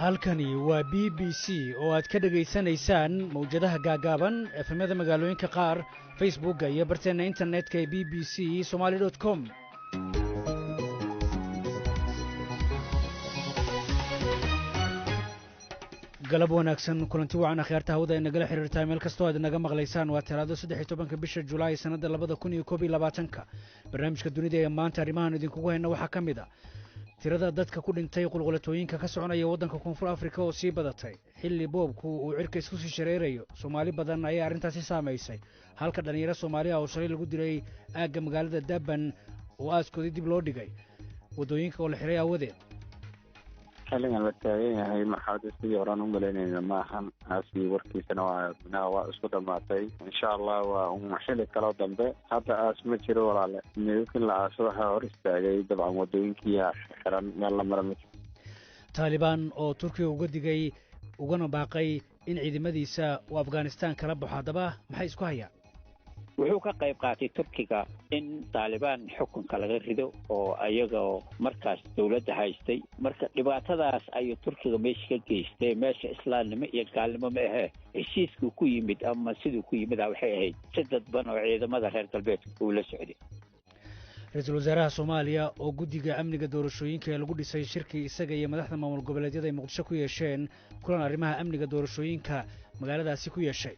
halkani waa b b c oo aad ka dhegaysanaysaan mawjadaha gaagaaban efemyada magaalooyinka qaar facebookga iyo barteenna internetka ee b b c somali com galab wanaagsan kulanti wacan akhyaarta hawada ay nagala xiriirtaa meel kastoo aad naga maqlaysaan waa talaado 13 bisha Julaay sanada 2021 barnaamijka dunida ee maanta arrimahan idinkugu hayna waxaa ka mid ah tirada dadka ku dhintay qulqulatooyinka ka soconaya waddanka Koonfur Afrika oo sii badatay xilli boobku uu cirka isku sii shareerayo Soomaali badan ayaa arrintaasi saameysay halka dhalinyaro Soomaali ah oo shalay lagu dilay aagga magaalada Durban oo aaskoodii dib loo dhigay wadooyinka oo la xiray awadeed xilligan la taagan yahay marxaladda sidii horaan u malaynayna maahan aasi warkiisana waa isku dhammaatay insha allah waa xilli kaloo dambe hadda aas ma jiro walaale midkin la aaso waxaa hor istaagay dabcan wadooyinkii xiran meel la mara ma jiro taalibaan oo turkiga uga digay ugana baaqay in ciidamadiisa uu afghanistan kala baxo haddaba maxay isku hayaan wuxuu ka qayb qaatay turkiga in taalibaan xukunka laga rido oo ayagoo markaas dawladda haystay marka dhibaatadaas ayuu turkiga meesha ka geystay meesha islaamnimo iyo gaalnimo ma ahee heshiiskuu ku yimid ama siduu ku yimid waxay ahayd si dadban oo ciidamada reer galbeedka uu la socday ra-iisul wasaaraha Soomaaliya oo guddiga amniga doorashooyinka ee lagu dhisay shirkii isaga iyo madaxda maamul goboleedyada ay Muqdisho ku yeesheen kulan arrimaha amniga doorashooyinka magaaladaasi ku yeeshay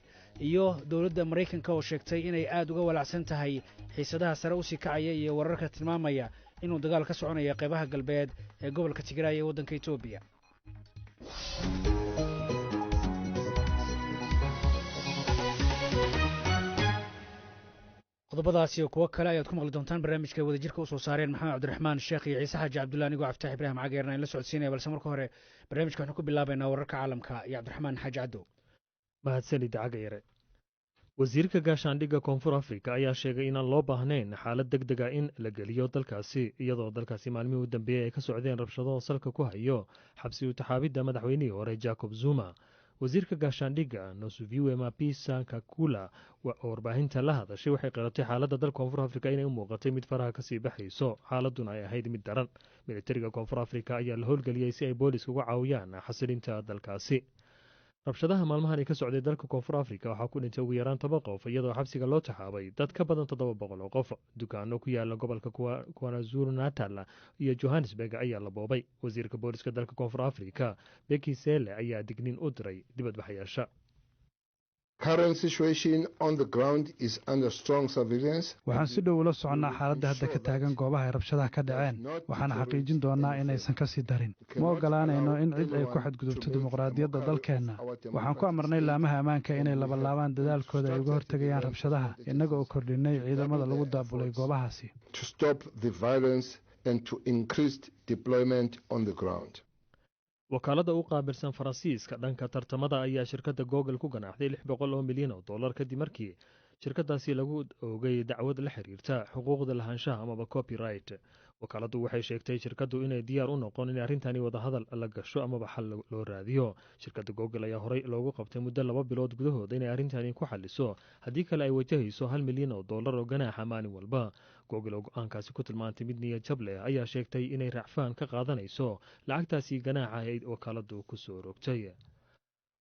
iyo dawladda Mareykanka oo sheegtay inay aad uga walacsan tahay xiisadaha sare u sii kacaya iyo wararka tilmaamaya inuu dagaal ka soconayo qaybaha galbeed ee gobolka Tigray ee waddanka Itoobiya qodobadaasi kuwa kale ayaad ku maqli doontaan barnaamijka wadajirka u soo saareen maxamed cabdiraxmaan sheekh iyo ciise xaaji cabdullahi anigoo Cabdi Ibraahim Cageerna in la socodsiinaya balse marka hore barnaamijka waxaan ku bilaabaynaa wararka caalamka iyo Cabdiraxmaan Xaaji Cadow mahadsanid Cagayre wasiirka gaashaandhigga Koonfur Afrika ayaa sheegay inaan loo baahnayn xaalad degdeg ah in la geliyo dalkaasi iyadoo dalkaasi maalmihii u dambeeyay ay ka socdeen rabshado salka ku hayo xabsi u taxaabidda madaxweynihii hore Jacob Zuma wasiirka gaashaandhigga Nosuviwe Mapisa Kakula oo warbaahinta la hadashay waxay qaratay xaaladda dalka Koonfur Afrika inay u muuqatay mid faraha ka sii baxayso xaaladuna ay ahayd mid daran militariga Koonfur Afrika ayaa la howlgeliyey si ay booliska uga caawiyaan xasilinta dalkaasi rabshadaha maalmahan ka socday dalka Koonfur Afrika waxaa ku dhintay ugu yaraan 10 qof iyadoo xabsiga loo taxaabay dad ka badan 700 oo qof dukaano ku yaala gobolka KwaZulu-Natal iyo Johannesburg ayaa la boobay wasiirka booliska dalka Koonfur Afrika Beki Cele ayaa digniin u diray dibadbaxayaasha Current situation on the ground is under strong surveillance. waxaan si dhow ula soconnaa xaaladda hadda ka taagan goobaha ay rabshadaha ka dhaceen waxaana xaqiijin doonaa inaysan ka sii darin ma ogolaanayno in cid ay ku xadgudubto dimuqraadiyadda dalkeenna waxaan ku amarnay laamaha ammaanka inay labalaabaan dadaalkooda ay uga hortegayaan rabshadaha innaga oo kordhinay ciidamada lagu daabulay goobahaasi to stop the violence and to increase deployment on the ground. wakaaladda u qaabilsan Faransiiska dhanka tartamada ayaa shirkadda Google ku ganaaxday $600 milyan kadib markii shirkadaasi lagu oogay dacwad la xiriirta xuquuqda lahaanshaha amaba copyright wakaaladdu waxay sheegtay shirkaddu inay diyaar u noqon in arrintani wadahadal la gasho amaba xal loo raadiyo shirkadda Google ayaa horey loogu qabtay muddo 2 bilood gudahooda inay arrintani ku xaliso haddii kale ay wajahayso $1 milyan oo ganaaxa maalin walba Google oo go'aankaasi ku tilmaantay mid niyad jab leh ayaa sheegtay inay racfaan ka qaadanayso lacagtaasi ganaaxa ay wakaaladdu ku soo rogtay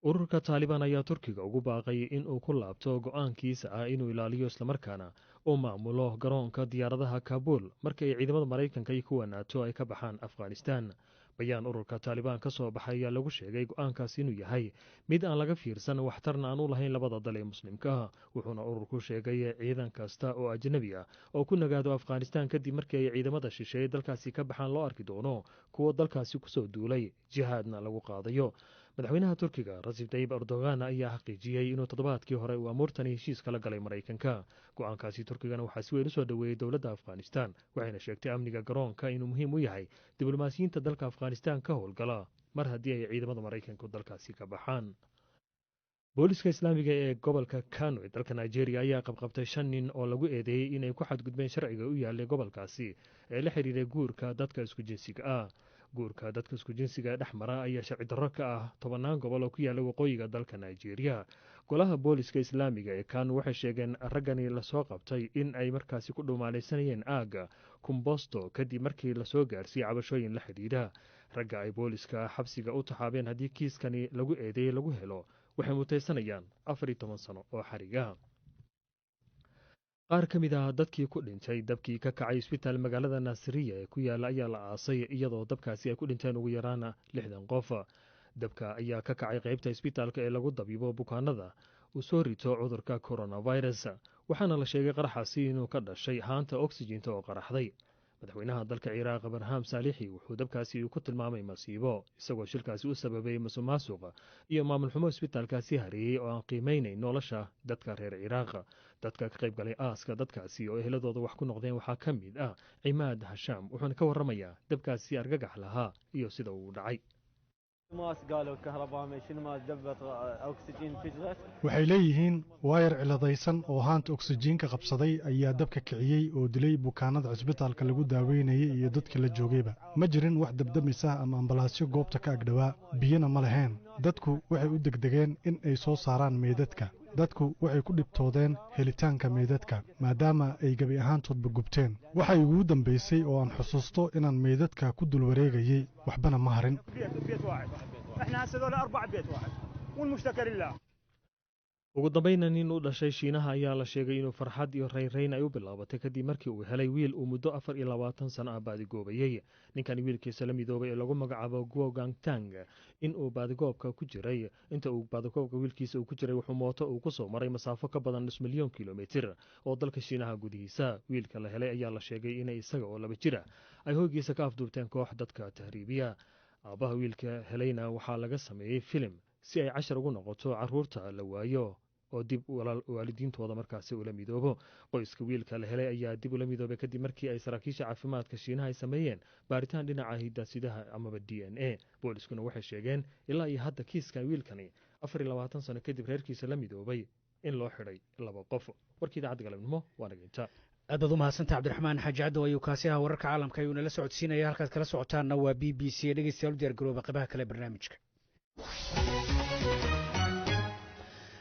ururka Taliban ayaa Turkiga ugu baaqay in uu ku laabto go'aankiisa ah inuu ilaaliyo isla markaana oo maamulo garoonka diyaaradaha Kabul markii ay ciidamada Mareykanka iyo kuwa NATO ay ka baxaan Afghanistan bayaan ururka Taliban ka soo baxay ayaa lagu sheegay go'aankaasi inuu yahay mid aan laga fiirsan waxtarna aan u lahayn labada dal ee muslimka ah wuxuuna ururku sheegay ciidan kasta oo ajnabi ah oo ku nagaado Afghanistan kadib markii ay ciidamada shisheeye dalkaasi ka baxaan loo arki doono kuwa dalkaasi ku soo duulay jihaadna lagu qaadayo madaxweynaha Turkiga Recep Tayyip Erdogan ayaa xaqiijiyay inuu toddobaadkii hore uu amuurtani heshiis kala galay Mareykanka go'aankaasi Turkigana waxaa si weyn u soo dhaweeyay dowladda Afghanistan waxayna sheegtay amniga garoonka inuu muhiim u yahay diblomaasiyiinta dalka Afghanistan ka howlgala mar haddii ay ciidamada Mareykanka dalkaasi ka baxaan booliska islaamiga ee gobolka Kano ee dalka Nigeria ayaa qabqabtay 5 nin oo lagu eedeeyay inay ku xadgudbeen sharciga u yaallay gobolkaasi ee la xiriiray guurka dadka isku jinsiga ah guurka dadka isku jinsiga dhexmara ayaa sharci darro ka ah 10 gobol oo ku yaala waqooyiga dalka Nigeria golaha booliska islaamiga ee Kano waxay sheegeen raggani la soo qabtay in ay markaasi ku dhumaalaysanayeen aaga Kumbosto kadib markii la soo gaarsiiyay cabashooyin la xiriira ragga ay booliska xabsiga u taxaabeen haddii kiiskani lagu eedeeyey lagu helo waxay mutaysanayaan 14 sano oo xariga. qaar ka mid ah dadkii ku dhintay dabkii ka kacay isbitaal magaalada naasiriya ee ku yaala ayaa la aasay iyadoo dabkaasi ay ku dhinteen ugu yaraan 60 qof. dabka ayaa ka kacay qaybta isbitaalka ee lagu dabiibo bukaanada uu soo rito cudurka coronavirus, waxaana la sheegay qaraxaasi inuu ka dhashay haanta oksijiinta oo qaraxday. madaxweynaha dalka ciraaq barham saalixi wuxuu dabkaasi ku tilmaamay masiibo, isagoo shilkaasi u sababay musuqmaasuq iyo maamul xumo isbitaalkaasi hareeyey oo aan qiimeynayn nolosha dadka reer ciraaq. dadka ka qayb galay aaska dadkaasi oo eheladooda wax ku noqdeen waxaa ka mid ah cimaad hashaam, wuxuuna ka warramayaa dabkaasi argagax lahaa iyo sida uu dhacay. waxay leeyihiin waayar ciladaysan oo haanta oksijiinka qabsaday ayaa dabka kiciyey oo dilay bukaanada cisbitaalka lagu daaweynayay iyo dadka la joogayba. ma jirin wax dabdamis ah ama ambalaasyo goobta ka agdhowaa, biyana ma lahayn. dadku waxay u degdegeen in ay soo saaraan meydadka. dadku waxay ku dhibtoodeen helitaanka meydadka maadaama ay gebi ahaantoodba gubteen. waxay ugu dambaysay oo aan xusuusto inaan meydadka ku dul wareegayay, waxbana ma harin. ugu dambayna nin u dhashay Shiinaha ayaa la sheegay inuu farxad iyo rayrayn ay u bilaabatay kadib markii uu helay wiil uu muddo 24 sano ah baadigoobayay. ninkan wiilkiisa la midoobay ee lagu magacaabo Guo Gangtang in uu baadigoobka ku jiray inta uu baadigoobka wiilkiisa uu ku jiray wuxuu mooto uu ku soo maray masaafo ka badan 5,000,000 kiiloomitir oo dalka Shiinaha gudihiisa. wiilka la helay ayaa la sheegay in isaga oo 2 jir ay hoygiisa ka afduubteen koox dadka tahriibiya. aabaha wiilka helayna waxaa laga sameeyey filim si ay cashar ugu noqoto carruurta la waayo oo dib waalidiintooda markaasi ula midoobo. qoyska wiilka la helay ayaa dib ula midoobay kadib markii ay saraakiisha caafimaadka Shiinaha ay sameeyeen baaritaan dhinaca hidda-sidaha amaba DNA. booliskuna waxay sheegeen ilaa iyo hadda kiiska wiilkani 24 sano kadib reerkiisa la midoobay in loo xidhay 2 qof. warkii idaacadda galabnimo waa nageynta. aad baad u mahadsantahay cabdiraxmaan xaaji caddow ayuu kaasi ahaa. wararka caalamka ayuu nala socodsiinaya. halkaad kala socotaanna waa b b c. dhegeystayaal u diyaar garooba qaybaha kale barnaamijka.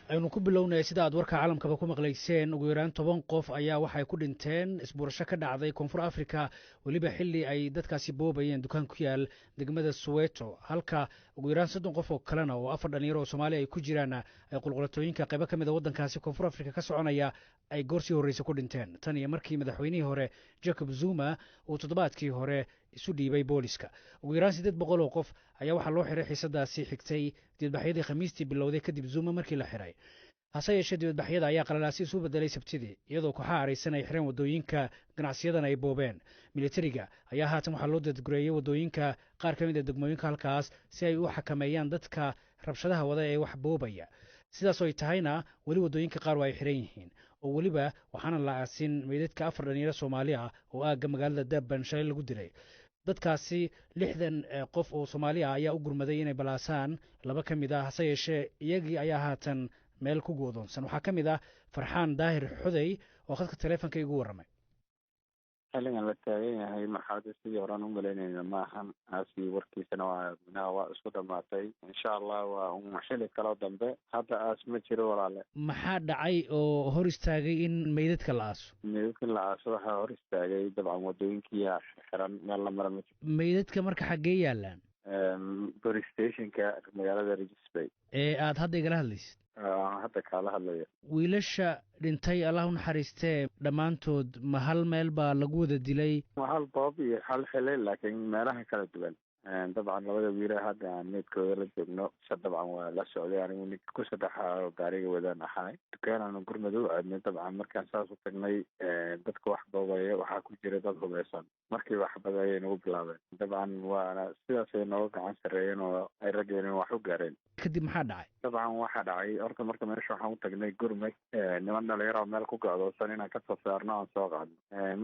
aynu ku bilownay sida aad warka caalamkaba ku maqlayseen ugu yaraan 10 qof ayaa waxay ku dhinteen isbuurasho ka dhacday koonfur afrika weliba xilli ay dadkaasi boobayeen dukaan ku yaal degmada Soweto, halka ugu yaraan 30 qof oo kalena oo 4 dhalinyaro oo Soomaali ay ku jiraan ay qulqulatooyinka qaybo ka mid ah waddankaasi koonfur afrika ka soconaya ay goorsii horreysay ku dhinteen tan iyo markii madaxweynihii hore Jacob Zuma uu toddobaadkii hore isu dhiibay booliska. ugu yaraan 800 oo qof ayaa waxaa loo xiray xiisadaasi xigtay dibadbaxyadii khamiistii bilowday kadib Zuma markii la xiray. hase yeeshee dibadbaxyada ayaa qalalaasi isu bedelay sabtidii iyadoo kooxaha araysan ay xireen waddooyinka ganacsiyadan ay boobeen. militariga ayaa haatan waxaa loo dadgureeyey waddooyinka qaar ka mid a degmooyinka halkaas si ay u xakameeyaan dadka rabshadaha wada ee wax boobaya. sidaas oo ay tahayna weli waddooyinka qaar waa ay xiran yihiin oo weliba waxaana la aasin meydadka 4 dhalinyaro Soomaali ah oo aagga magaalada Durban shalay lagu dilay. dadkaasi 60 qof oo Soomaali ah ayaa u gurmaday inay balaasaan 2 ka mid ah, hase yeeshee iyagii ayaa haatan meel ku go'doonsan. waxaa ka mid ah Farxaan Daahir Xuday oo khadka taleefanka igu warramay. xilligan la taagan yahay marxaladda sidii horaan u malaynayna maahan. aasi warkiisana waa isku dhammaatay. insha allah waa un xili kaloo dambe. hadda aas ma jiro walaale. maxaa dhacay oo hor istaagay in meydadka la aaso? meydadka la aaso waxaa hor istaagay dabcan waddooyinkii xiran meel la mara ma jiro. meydadka marka xaggee yaalaan? police stationka magaalada Regis Bay ee aad hadda igala hadlaysid. hadda kaala hadlaya. wiilasha dhintay allah u naxariistee dhammaantood ma hal meel baa lagu wada dilay? hal boob iyo hal xile laakiin meelaha kala duwan. dabcan labada wiila hadda aan meydkooda la joogno dabcan waa la socday. anigu ninka ku saddexa oo gaariga wadaan ahaay. dukaanaanu gurmado u aadnay. dabcan markaan saas u tagnay dadka wax boobaya waxaa ku jira dad hubeysan. markii waxbad ayay nagu bilaabeen. dabcan waana sidaasay nooga gacan sarreeyeen oo ay raggeen wax u gaareen. kadib maxaa dhacay? dabcan waxaa dhacay horta marka meesha waxaan u tagnay gurmad niman dhalinyaro meel ku go'doosan inaan ka soo saarno aan soo qaadno.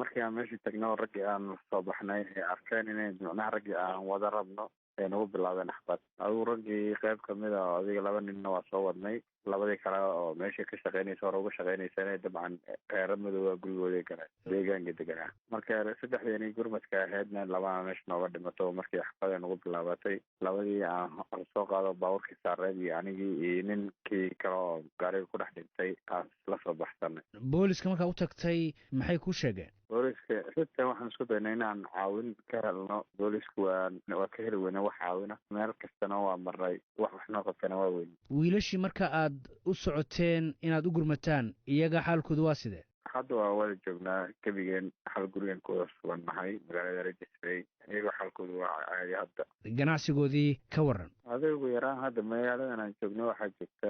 markii aan meeshii tagno raggii aan soo baxnay ee arkeen inay macnaha raggii aan wada rabno ee nagu bilaabeen axbad. adigu raggii qayb kamid a oo adiga 2 ninna waa soo wadnay. labadii kale oo meesha ka shaqeynaysa hore uga shaqeynaysana dabcan reero madowaa gurigooday galeen deegaanka deganaa. marka 3 gurmadka ahaydna 2 meesha nooga dhimato markii axbada nagu bilaabatay. 2 aan soo qaado baabuurkii saareed iyo anigii iyo ninkii kale oo gaariga ku dhex dhintay aan la soo baxsanay. booliska markaa u tagtay maxay kuu sheegeen? booliska xitaa waxaan isku daynay inaan caawin ka helno. booliska waa ka heli weyne wax caawina, meel kastana waa marnay, wax noo qabtana waa weyne. wiilashii marka aad u socoteen inaad u gurmataan iyaga xaalkooda waa sidee? hadda waa wada joognaa gebigeen, hal gurigan kuwada sugan nahay magaalada Rajasrey. iyaga xaalkooda waa caadi. hadda ganacsigoodii ka waran? adigu yaraan hadda magaaladan aan joogno waxaa joogta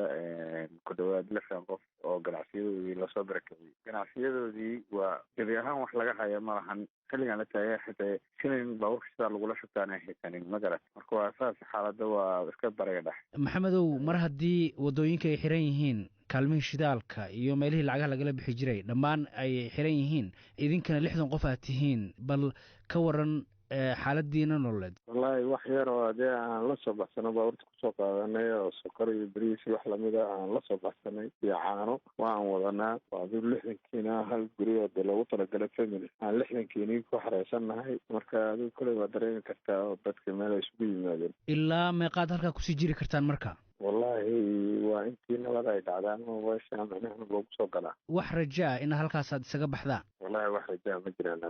ku dhawaad 6 qof oo ganacsiyadoodii lasoo barakiciyey. ganacsiyadoodii waa gebi ahaan wax laga haya ma lahan. xilligan la taagay xitaa shilin baabuurka sidaa lagula shubtaan ay haysanin ma garat. marka waa saas xaaladda waa iska baraga dhex. maxamedow, mar haddii waddooyinka ay xiran yihiin, kaalmihii shidaalka iyo meelihii lacagaha lagala bixi jiray dhammaan ay xiran yihiin, idinkana 60 qof aad tihiin, bal ka waran xaaladiina nololeed? wallaahi wax yar oo dee aan la soo baxsano baabuurta kusoo qaadanay oo sokor iyo bariis wax lamid a aan la soo baxsanay iyo caano waan wadanaa. adigu 60kiina hal guri oo dee loogu talagalay family aan 60kiini ku xareysannahay. marka adigu koley waa dareemi kartaa oo dadka meel ay isugu yimaadeen. ilaa meeqaad halkaa kusii jiri kartaan marka? wallaahi waa intii nabad ay dhacdaan meesha micnaha loogu soo galaa. wax raja ah in halkaasaad isaga baxdaan? wallaahi wax rajaa ma jiraan.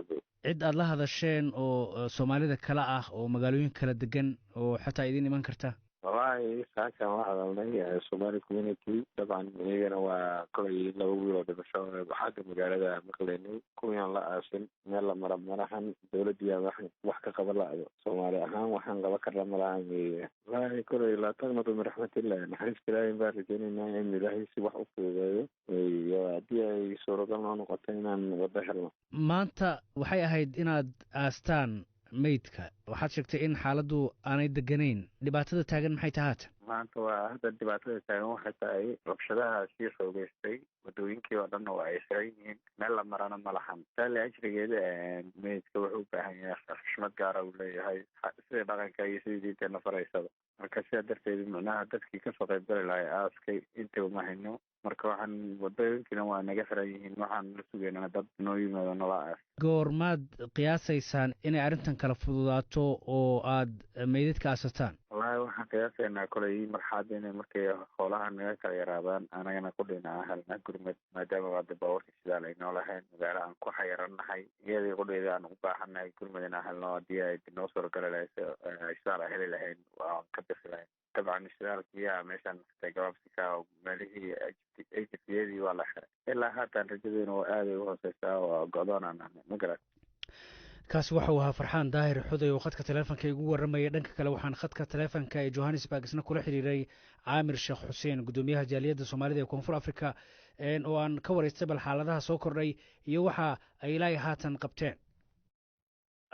cid aad la hadasheen oo soomaalida kale ah oo magaalooyin kala degan oo xataa idiin iman karta? wallaahi saakan la hadalnay Somali community. dabcan iyagana waa kolay 2 wiil oo dhimasho xagga magaalada maqleynay. kuwiyaan la aasin meel la mara malahan. dowladdiyaa wax ka qaba la-do Soomaali ahaan waxaan qaba karna malahan. wallaahi kolay laa taqnatu min raxmatillahi. naxariista ilaahay baan rajaynaynaa in ilaahay si wax u fududeeyo iyo haddii ay suuragal noo noqoto inaan wada helno. maanta waxay ahayd inaad aastaan meydka. waxaad sheegtay in xaaladdu aanay deganayn. dhibaatada taagan maxay tahay haatan? maanta waa hadda dhibaatada taagan waxay tahay rabshadaha sii xoogeystay. wadooyinkii oo dhanna waa ay xiran yihiin, meel la marana ma lahan. taale ajrigeeda meydka wuxuu u baahan yahay xushmad gaara uu leeyahay, sida dhaqanka iyo sidii diinteena faraysaba. marka sidaa darteed micnaha dadkii kasoo qaybgali lahay aaskay intaba ma hayno. marka waxaan wadooyinkiina waa naga xiran yihiin. waxaan la sugaynaa dad noo yimaado nala aas. goormaad qiyaasaysaan inay arrintan kala fududaato oo aad meydadka aasataan? wallaahi waxaan qiyaasaynaa kolay marxaada inay markay hoolaha naga kala yaraadaan anagana qudhina aan helnaa gurmad, maadaama waada baabuurka sidaal ay noo lahayn magaalo aan ku xayirannahay. iyadii qudheeda aan u baahannahay gurmad inaan helno. haddii ay noo suuragali lahayd sidaal aan heli lahayn waan ka bixi lahayn. dabcan shidaalkiyaa meeshaan gabaabsika meelihii ajifiyadii waa la xiray. ilaa haatan rajadeena waa aaday u hooseysaa oo go-doonaan ma garat. kaasi waxa uu ahaa Farxaan Daahir Xuday oo khadka taleefanka igu warramaya. dhanka kale waxaan khadka taleefanka ee Johannesburg isna kula xiriiray Caamir Sheekh Xuseen, gudoomiyaha jaaliyadda Soomaalida ee Koonfur Afrika, oo aan ka wareystay bal xaaladaha soo kordhay iyo waxa ay ilaa haatan qabteen.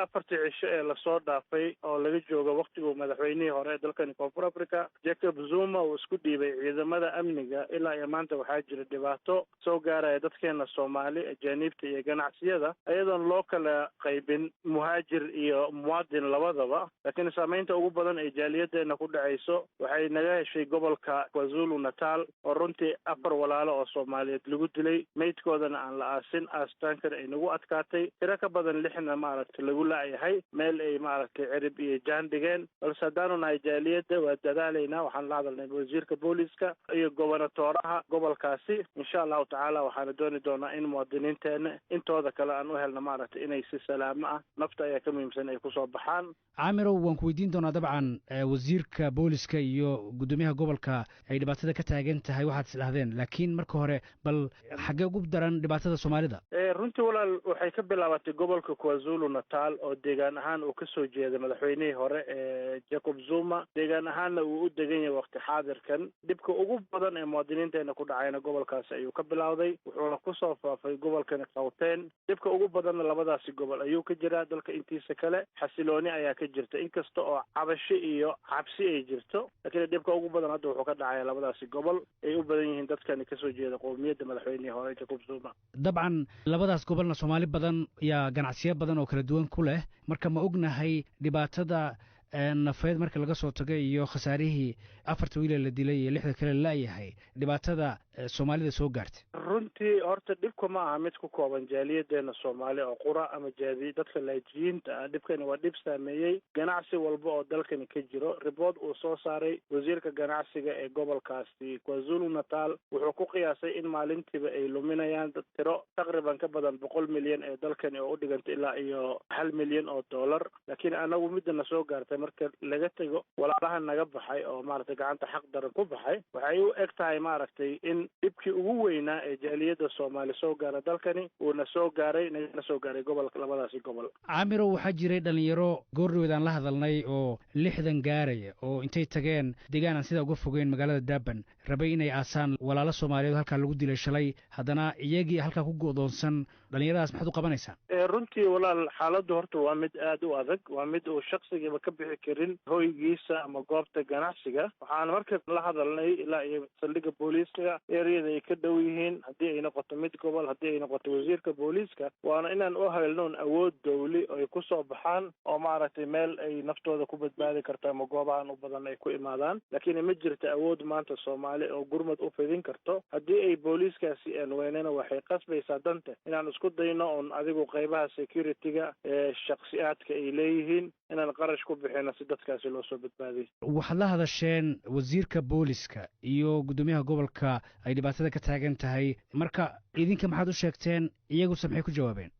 4 cisho ee lasoo dhaafay oo laga joogo waqtiguu madaxweynihii hore ee dalkani Koonfur Afrika Jacob Zuma uu isku dhiibay ciidamada amniga. ilaa iyo maanta waxaa jira dhibaato soo gaaraya dadkeena Soomaali, ajaanibta iyo ganacsiyada, iyadoon loo kala qaybin muhaajir iyo muwaadin labadaba. laakiin saameynta ugu badan ee jaaliyadeena ku dhacayso waxay naga heshay gobolka KwaZulu Natal oo runtii 4 walaalo oo Soomaaliyeed lagu dilay, meydkoodana aan la aasin. aastaankana ay nagu adkaatay. tiro ka badan 6 maaragtay lagu yahay meel ay maaragtay cirib iyo jaan dhigeen. balse haddaanu nahay jaaliyadda waa dadaalaynaa. waxaan la hadalnay wasiirka booliska iyo gobernatooraha gobolkaasi. insha allahu tacaala waxaana dooni doonaa in muwaadiniinteena intooda kale aan u helno maaragtay inay si salaamo ah, nafta ayaa ka muhiimsan, ay kusoo baxaan. caamirow, waan ku weydiin doonaa dabcan wasiirka booliska iyo gudoomiyaha gobolka ay dhibaatada ka taagan tahay waxaad isdhahdeen, laakiin marka hore bal xaggee ugu daran dhibaatada Soomaalida? runtii walaal waxay ka bilaabatay gobolka KwaZulu Natal oo deegaan ahaan uu kasoo jeeday madaxweynihii hore ee Jacob Zuma. deegaan ahaanna uu u degan yahay waqti xaadirkan. dhibka ugu badan ee muwaadiniinteena ku dhacayna gobolkaasi ayuu ka bilowday, wuxuuna kusoo faafay gobolkani Gauteng. dhibka ugu badanna labadaasi gobol ayuu ka jiraa. dalka intiisa kale xasilooni ayaa ka jirta, inkasta oo cabasho iyo cabsi ay jirto, laakiin dhibka ugu badan hadda wuxuu ka dhacaya labadaasi gobol ay u badan yihiin dadkani kasoo jeeda qowmiyadda madaxweynihii hore Jacob Zuma. dabcan labadaas gobolna Soomaali badan iyo ganacsiyo badan oo kala duwan ku leh. marka ma ognahay dhibaatada nafeed marka laga soo tagay iyo khasaarihii 4 wiil la dilay iyo 6 kale la yahay dhibaatada Soomaalida soo gaartay runtii horta dhibku ma aha mid ku kooban jaaliyadeena Soomaali oo qura ama jaadi dadka laajiinta dhibkani waa dhib saameeyay ganacsi walba oo dalkani ka jiro report uu soo saaray wasiirka ganacsiga ee gobolkaasi KwaZulu-Natal wuxuu ku qiyaasay in maalintiiba ay luminayaan tiro taqriban ka badan 100 milyan ee dalkani oo u dhiganta ilaa iyo 1 milyan oo dollar laakiin anagu midna soo gaartay marka laga tago walaalaha naga baxay oo maaragtay gacanta xaq daran ku baxay waxay u egtahay maaragtay in dhibkii ugu weynaa ee jaaliyada Soomaali soo gaaray dalkani uuna soo gaaray gobolka labadaasi gobol Caamiro waxaa jiray dhalinyaro goordhoweedaan la hadalnay oo 60 gaaraya oo intay tageen deegaan sida uga fogeen magaalada Durban rabay inay aasaan walaalo Soomaaliyeed halka lagu dilay shalay haddana iyagii halka ku go'doonsan dhalinyaradaas maxaad u qabanaysaa runtii walaal xaaladdu horta waa mid aad u adag waa mid uu shakhsigiiba ka bixi karin hoygiisa ama goobta ganacsiga waxaan marka la hadalnay ilaa iyo saldhigga booliiska ereyada ay ka dhow yihiin haddii ay noqoto mid gobol haddii ay noqoto wasiirka booliiska waana inaan u helnoon awood dawli oo ay ku soo baxaan oo maaragtay meel ay naftooda ku badbaadi karto ama goobahan u badan ay ku imaadaan laakiin ma jirto awood maanta Soomaali oo gurmad u fidin karto haddii ay booliiskaasi aan weynana waxay qasbaysaa danta inaan isku dayno on adigu qaybaha security-ga ee shakhsiyaadka ay leeyihiin inaan qarash ku bixino si dadkaasi loo soo badbaadiyo waxaad la hadasheen wasiirka booliska iyo gudoomiyaha gobolka ay dhibaatada ka taagan tahay marka idinka maxaad u sheegteen iyagu maxay ku jawaabeen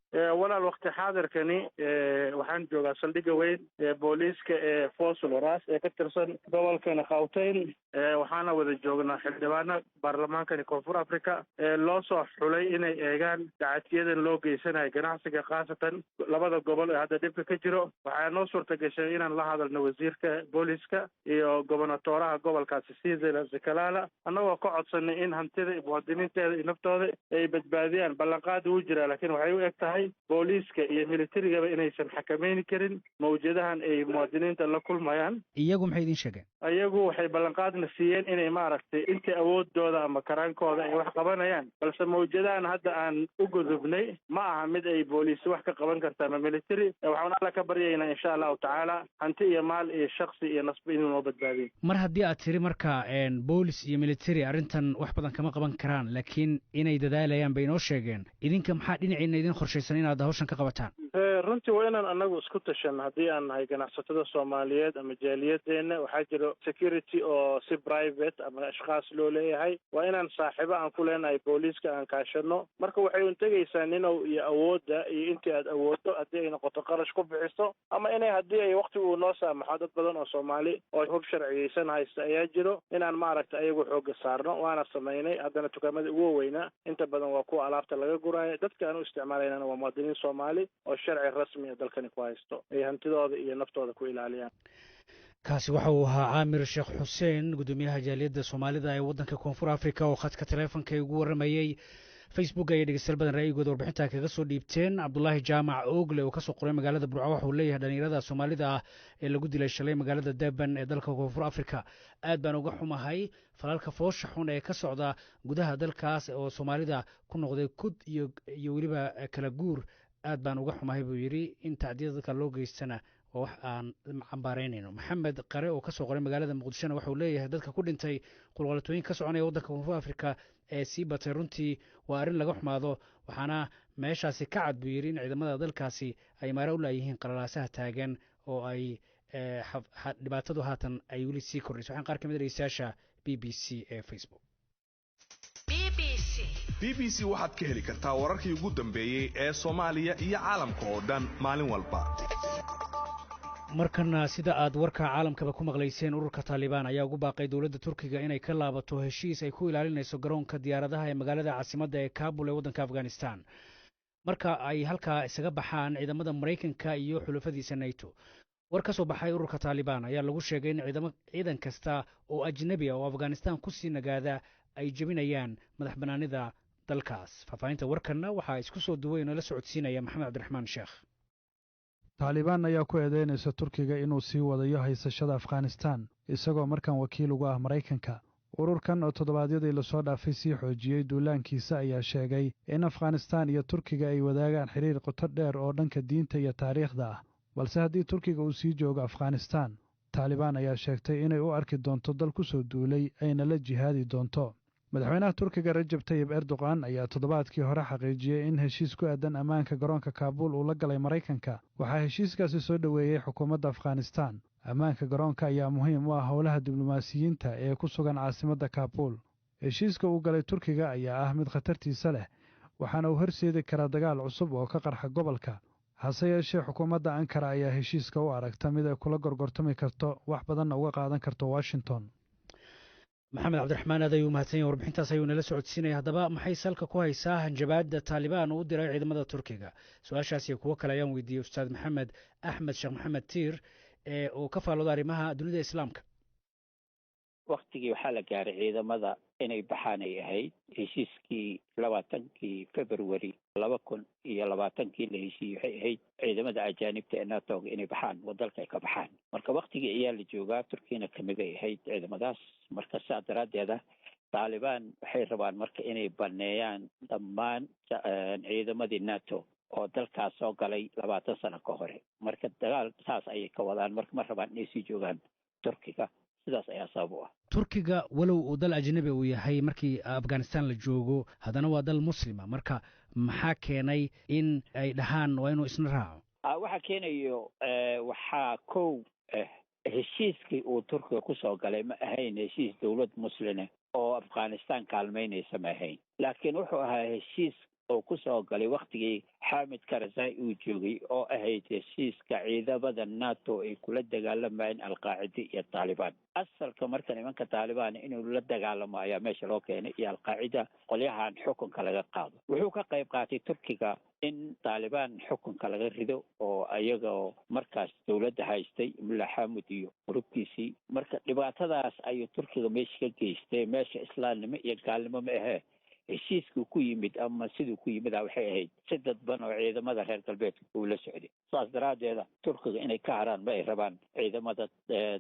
walaal waqti xaadirkani waxaan joogaa saldhigga weyn ee booliiska ee Fosloras ee ka tirsan gobolkani Gauteng waxaana wada joognaa xildhibaano baarlamaankani Koonfur Afrika loo soo xulay inay eegaan dacatiyadan loo geysanayo ganacsiga khaasatan labada gobol ee hadda dhibka ka jiro waxaa noo suurtagashay inaan la hadalno wasiirka booliiska iyo gobernatoraha gobolkaasi Sizela Zikalala annagoo ka codsanay in hantida muwaadiniinteeda iyo naftooda ay badbaadiyaan ballanqaad uu jira laakiin waxay u egtahay booliiska iyo militarigaba inaysan xakameyn karin mawjadahan ay muwaadiniinta la kulmayaan iyagu maxay idin sheegeen iyagu waxay ballanqaadna siiyeen inay maaragtay inta awoodooda ama karaankooda ay wax qabanayaan balse mawjadahan hadda aan u gudubnay ma aha mid ay booliis wax ka qaban karta ama military waxaan alla ka baryaynaa insha allahu tacaala hanti iyo maal iyo shakhsi iyo nasbi inuu noo badbaadiyo mar haddii aad tiri marka boolis iyo military arrintan wax badan kama qaban karaan laakiin inay dadaalayaan bay inoo sheegeen idinka maxaa dhinaciina idin qorshaysan inaad hawshan ka qabataan runtii waa inaan anagu isku tashan haddii aan nahay ganacsatada Soomaaliyeed ama jaaliyadeena waxaa jiro security oo si private ama ashqaas loo leeyahay waa inaan saaxiibo aan ku leenahay booliiska aan kaashano marka waxay u tagaysaa ninow iyo awoodda iyo intii aad awooddo haddii ay noqoto qarash ku bixiso ama inay haddii ay waqti uu noo saamaxo dad badan oo Soomaali oo hub sharciyeysan haysta ayaa jiro inaan maaragta ayagu xooga saarno waana samaynay haddana dukaamada ugu weynaa inta badan waa kuwa alaabta laga guraayo dadka aan u isticmaalayna waa muwaadiniin Soomaali oo sharci rasmi ah dalkani ku haysto ay hantidooda iyo naftooda ku ilaaliyaan kaasi waxa uu ahaa Caamir Sheekh Xuseen gudoomiyaha jaaliyadda Soomaalida ee waddanka Koonfur Afrika oo khadka taleefanka ugu waramayay Facebook ay dhageystayaal badan raayigooda warbixinta kaga soo dhiibteen Cabdullaahi Jaamac Oogle oo ka soo qoray magaalada Burco waxa uu leeyahay dhalinyarada Soomaalida ah ee lagu dilay shalay magaalada Durban ee dalka Koonfur Afrika aad baan uga xumahay falalka foosha xun ee ka socda gudaha dalkaas oo Soomaalida ku noqday kud iyo waliba kala guur aad baan uga xumahay buu yiri in tacdiyada loo geystana oo wax aan cambaaraynayno maxamed qare oo ka soo qoray magaalada Muqdisho waxa uu leeyahay dadka ku dhintay qulqalatooyin ka soconaya waddanka Koonfur Afrika ee sii batay runtii waa arrin laga xumaado waxaana meeshaasi ka cad buu yiri in ciidamada dalkaasi ay maara u laayihiin qalalaasaha taagan oo ay dhibaatadu haatan ay weli sii kordhayso waxaan qaar ka mid dhegeystayaasha BBC ee Facebook BBC waxaad ka heli kartaa wararkii ugu dambeeyay ee Soomaaliya iyo caalamka oo dhan maalin walba markana sida aad warka caalamkaba ku maqlayseen ururka Taliban ayaa ugu baaqay dawladda Turkiga inay ka laabato heshiis ay ku ilaalinayso garoonka diyaaradaha ee magaalada caasimadda ee Kabul ee waddanka Afghanistan marka ay halka isaga baxaan ciidamada Mareykanka iyo xulafadiisa NATO war ka soo baxay ururka Taliban ayaa lagu sheegay in ciidan kasta oo ajnabi ah oo Afghanistan ku sii nagaada ay jabinayaan madax banaanida dalkaas faafahinta warkana waxa isku soo duway inoo la socodsiinaya Maxamed Cabdiraxmaan Sheekh Taliban ayaa ku eedeynaysa Turkiga inuu sii wadayo haysashada Afghanistan isagoo markan wakiil uga ah Mareykanka ururkan oo toddobaadyadii la soo dhaafay sii xoojiyay duulaankiisa ayaa sheegay in Afghanistan iyo Turkiga ay wadaagaan xiriir qoto dheer oo dhanka diinta iyo taariikhda ah balse haddii Turkiga uu sii joogo Afghanistan taalibaan ayaa sheegtay inay u arki doonto dal ku soo duulay ayna la jihaadi doonto. madaxweynaha turkiga rajab tayyib erdogan ayaa toddobaadkii hore xaqiijiyey in heshiis ku aadan ammaanka garoonka kaabuul uu la galay maraykanka. waxaa heshiiskaasi soo dhoweeyey xukuumadda afghanistaan. ammaanka garoonka ayaa muhiim u ah howlaha diblomaasiyiinta ee ku sugan caasimadda kaabuul. heshiiska uu galay turkiga ayaa ah mid khatartiisa leh, waxaana uu horseedi karaa dagaal cusub oo ka qarxa gobolka. hase yeeshee xukuumadda ankara ayaa heshiiska u aragta mid ay kula gorgortami karto wax badanna uga qaadan karto washington. maxamed cabdiraxmaan aad ayuu mahadsan yahay warbixintaas ayuu nala socodsiinaya. haddaba maxay salka ku haysaa hanjabaadda taalibaan uu u diray ciidamada turkiga? su-aashaas iyo kuwo kale ayaan weydiiyey ustaad maxamed axmed sheekh maxamed tiir ee uu ka faalooda arrimaha dunida islaamka. waktigii waxaa la gaaray ciidamada inay baxaan ay ahayd heshiiskii 20 February 2020 la heshiiyey waxay ahayd ciidamada ajaanibta ee NATO inay baxaan oo dalka ay ka baxaan. marka waktigii ayaa la joogaa, turkiyana kamid ay ahayd ciidamadaas. marka saa daraaddeeda taalibaan waxay rabaan marka inay baneeyaan dhammaan ciidamadii NATO oo dalkaas soo galay 20 sano ka hore. marka dagaal saas ayay ka wadaan, marka ma rabaan inay sii joogaan turkiga. sidaas ayaa sabab u ah. turkiga walow uu dal ajnabi uu yahay markii afghanistan la joogo, haddana waa dal muslima. marka maxaa keenay in ay dhahaan waa inuu isna raaco? waxaa keenayo waxaa kow heshiiskii uu turkiga ku soo galay ma ahayn heshiis dowlad muslime oo afghanistan kaalmaynaysa ma ahayn, laakiin wuxuu ahaa heshiis oo ku soo galay waktigii xaamid karzai uu joogay oo ahayd heshiiska ciidamada NATO ay kula dagaalamayeen alqaacida iyo taalibaan. asalka marka nimanka taalibaan inuu la dagaalamo ayaa meesha loo keenay iyo alqaacida qolyahan xukunka laga qaado. wuxuu ka qayb qaatay turkiga in taalibaan xukunka laga rido oo ayagoo markaas dowladda haystay mullah xaamud iyo urubkiisii. marka dhibaatadaas ayuu turkiga meesha ka geystay. meesha islaamnimo iyo gaalnimo ma ahee heshiiskuu ku yimid ama siduu ku yimid waxay ahayd si dadban oo ciidamada reer galbeedka uu la socday. saas daraaddeeda turkiga inay ka haraan ma ay rabaan. ciidamada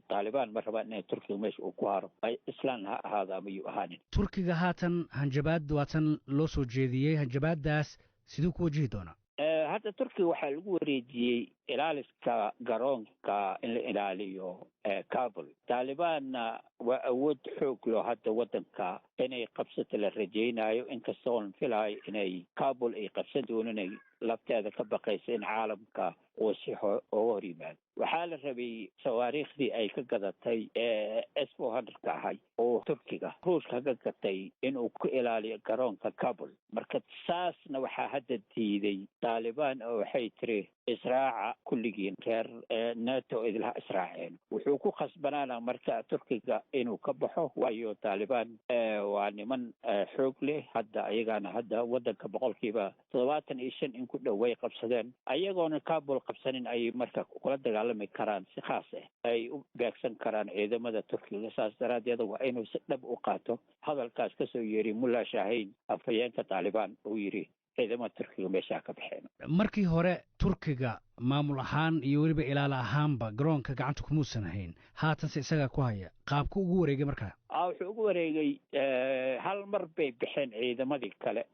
taalibaan ma rabaan inay turkiga meesha uu ku haro, ay islaan ha ahaado ama yuu ahaanin. turkiga haatan hanjabaad waatan loo soo jeediyey. hanjabaaddaas siduu ku wajihi doonaa? hadda turkiga waxaa lagu wareejiyey ilaaliska garoonka in la ilaaliyo kabul. taalibaanna waa awood xoog loo hadda waddanka inay qabsato la rajaynayo, inkastoon filayo inay kabul ay qabsan doonin, lafteeda ka baqaysa in caalamka uu si uga hor yimaado. waxaa la rabay sawaariikhdii ay ka gadatay S-400 ahay oo turkiga ruushka ka gatay inuu ku ilaaliyo garoonka kabul. marka saasna waxaa hadda diiday taalibaan oo waxay tiri israaca kulligiin reer NATO idlaha israaceen. wuxuu ku khasbanaana marka turkiga inuu ka baxo, waayo taalibaan waa niman xoog leh. hadda ayagana hadda waddanka 75% in ku dhow way qabsadeen. ayagoona kabul qabsanin ay marka kula dagaalami karaan si khaas ah, ay u beegsan karaan ciidamada turkiga. saas daraaddeeda waa inuu si dhab u qaato hadalkaas ka soo yeeray mullah shaahiin afhayeenka taalibaan uu yidhi ciidamada turkiga meeshaa ka baxeen. markii hore turkiga maamul ahaan iyo weliba ilaala ahaanba garoonka gacanta kumuusan hayn, haatanse isagaa ku haya. qaabku ugu wareegay markaa? wuxuu ugu wareegay hal mar bay baxeen ciidamadii kale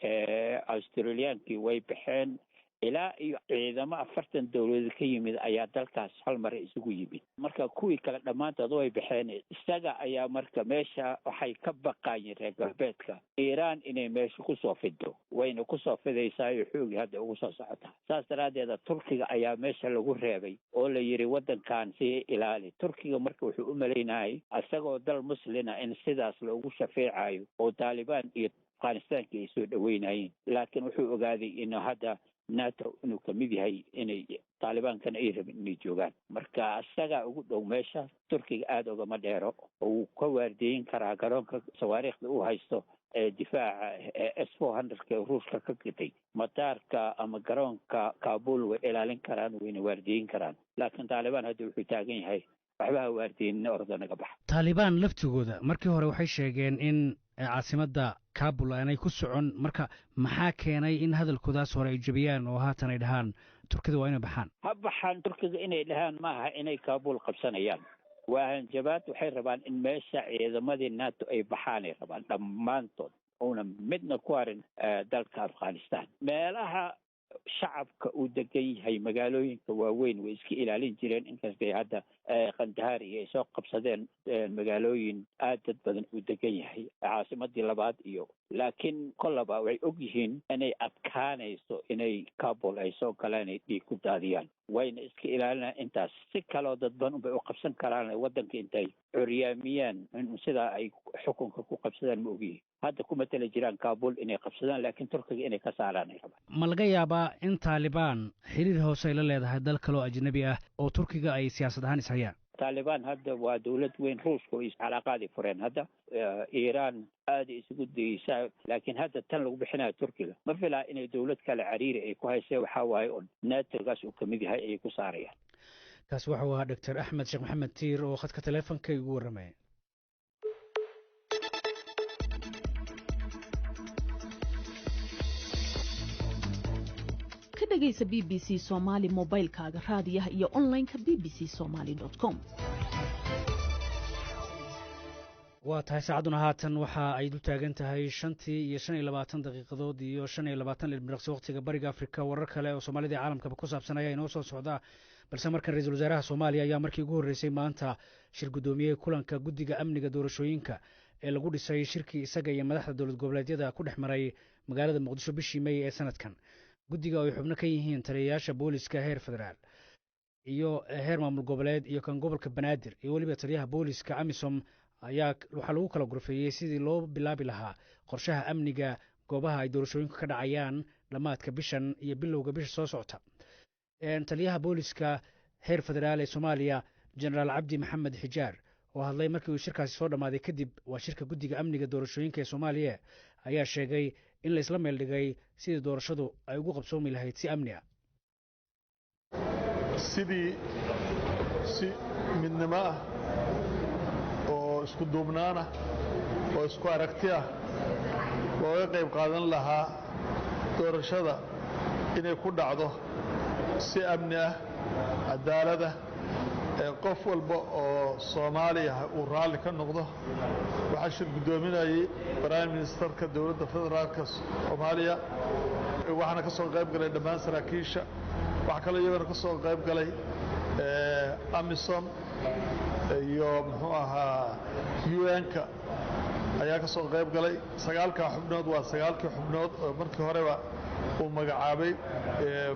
australiyaankii way baxeen. ilaa iyo ciidamo 40 dowladood ka yimid ayaa dalkaas hal mar isugu yimid. marka kuwii kale dhammaantood way baxeen. isaga ayaa marka meesha waxay ka baqaayeen reer galbeedka iiraan inay meesha kusoo fido, wayna kusoo fidaysaa iyo xoogii hadda ugu soo socota. saas daraaddeeda turkiga ayaa meesha lagu reebay oo la yidhi waddankan sii ilaali. turkiga marka wuxuu u malaynayay isagoo dal muslina in sidaas loogu shafeecayo oo taalibaan iyo afghanistaanka ay soo dhaweynayeen, laakiin wuxuu ogaaday inuu hadda NATO inuu ka mid yahay inay taalibaankana ay rabin inay joogaan. marka isagaa ugu dhow meesha. turkiga aada ugama dheero oo uu ka waardiyeyn karaa garoonka sawaariikhda uu haysto ee difaaca S-400 ruushka ka gatay. mataarka ama garoonka kabul way ilaalin karaan, wayna waardiyeyn karaan. laakiin taalibaan hadda wuxuu taagan yahay waxbaha waardiyeynina orda naga baxa. taalibaan laftigooda markii hore waxay sheegeen in caasimadda kabul aanay ku socon. marka maxaa keenay in hadalkoodaas hore ay jebiyaan oo haatan ay dhahaan turkida waa inay baxaan? ha baxaan turkiga inay dhahaan maaha inay kabul qabsanayaan. waa hanjabaad. waxay rabaan in meesha ciidamadii NATO ay baxaanay rabaan dhammaantood, una midna ku harin dalka afghanistan. meelaha shacabka uu degan yahay magaalooyinka waaweyn way iska ilaalin jireen, inkastay hadda qandahar iyo ay soo qabsadeen magaalooyin aad dad badan uu degan yahay caasimadii labaad iyo laakiin kollaba waxay og yihiin inay adkaanayso inay kabul ay soo galaan ay dhiig ku daadiyaan wayna iska ilaalinaan intaas si kaloo dadban unbay u qabsan karaan waddanka intay curyaamiyaan sidaa ay xukunka ku qabsadaan ma ogyihin hadda kuma tala jiraan kabul inay qabsadaan laakiin turkiga inay ka saaraan ay rabaan ma laga yaabaa in taalibaan xiriir hoose ay la leedahay dal kaloo ajnabi ah oo turkiga ay siyaasad ahaan ishayaan taalibaan hadda waa dawlad weyn ruushka oo calaaqaadi fureen hadda iiraan aada isugu dayeysaa laakiin hadda tan lagu bixinayo turkiga ma filaa inay dawlad kale cariiri ay ku haysee waxaa waaye un naatogaas uu kamid yahay ayay ku saarayaan kaasi waxau ahaa doctor axmed sheekh maxamed tiir oo khadka taleefonka igu warramaya ka dhegaysa b b c Soomaali mobilkaaga raadiyaha iyo online-ka bbcsomali.com waa tahay saacaduna haatan waxa ay dul taagan tahay 5:25 daqiiqadood iyo 25 ilbiriqsi waqtiga bariga Afrika warar kale oo Soomaalida iyo caalamkaba ku saabsan ayaa inoo soo socda balse markan ra'iisul wasaaraha Soomaaliya ayaa markii ugu horeysay maanta shir gudoomiyay kulanka guddiga amniga doorashooyinka ee lagu dhisay shirkii isaga iyo madaxda dowlad goboleedyada ku dhexmaray magaalada Muqdisho bishii May ee sanadkan guddiga ay xubno ka yihiin taliyayaasha booliska heer federaal iyo heer maamul goboleed iyo kan gobolka Banaadir iyo waliba taliyaha booliska Amisom ayaa waxaa lagu kala gurfeeyey sidii loo bilaabi lahaa qorshaha amniga goobaha ay doorashooyinku ka dhacayaan dhammaadka bishan iyo bilowga bisha soo socota taliyaha booliska heer federaal ee Soomaaliya Generaal Cabdi Maxamed Xijaar oo hadlay markii uu shirkaasi soo dhamaaday kadib waa shirka guddiga amniga doorashooyinka ee Soomaaliya ayaa sheegay in la isla meel dhigay sidii doorashadu ay ugu qabsoomi lahayd si amni ah sidii si midnimo ah oo isku duubnaan ah oo isku aragti ah looga qayb qaadan lahaa doorashada inay ku dhacdo si amni ah cadaalad ah qof walba oo Soomaaliya uu raali ka noqdo waxa shir gudoominayay Prime Ministerka dawladda federaalka Soomaaliya waxaana ka soo qayb galay dhammaan saraakiisha waxa kale iyagana ka soo qayb galay Amisom iyo muxuu ahaa UN-ka ayaa ka soo qayb galay 9 xubnood waa 9 xubnood oo markii horeba uu magacaabay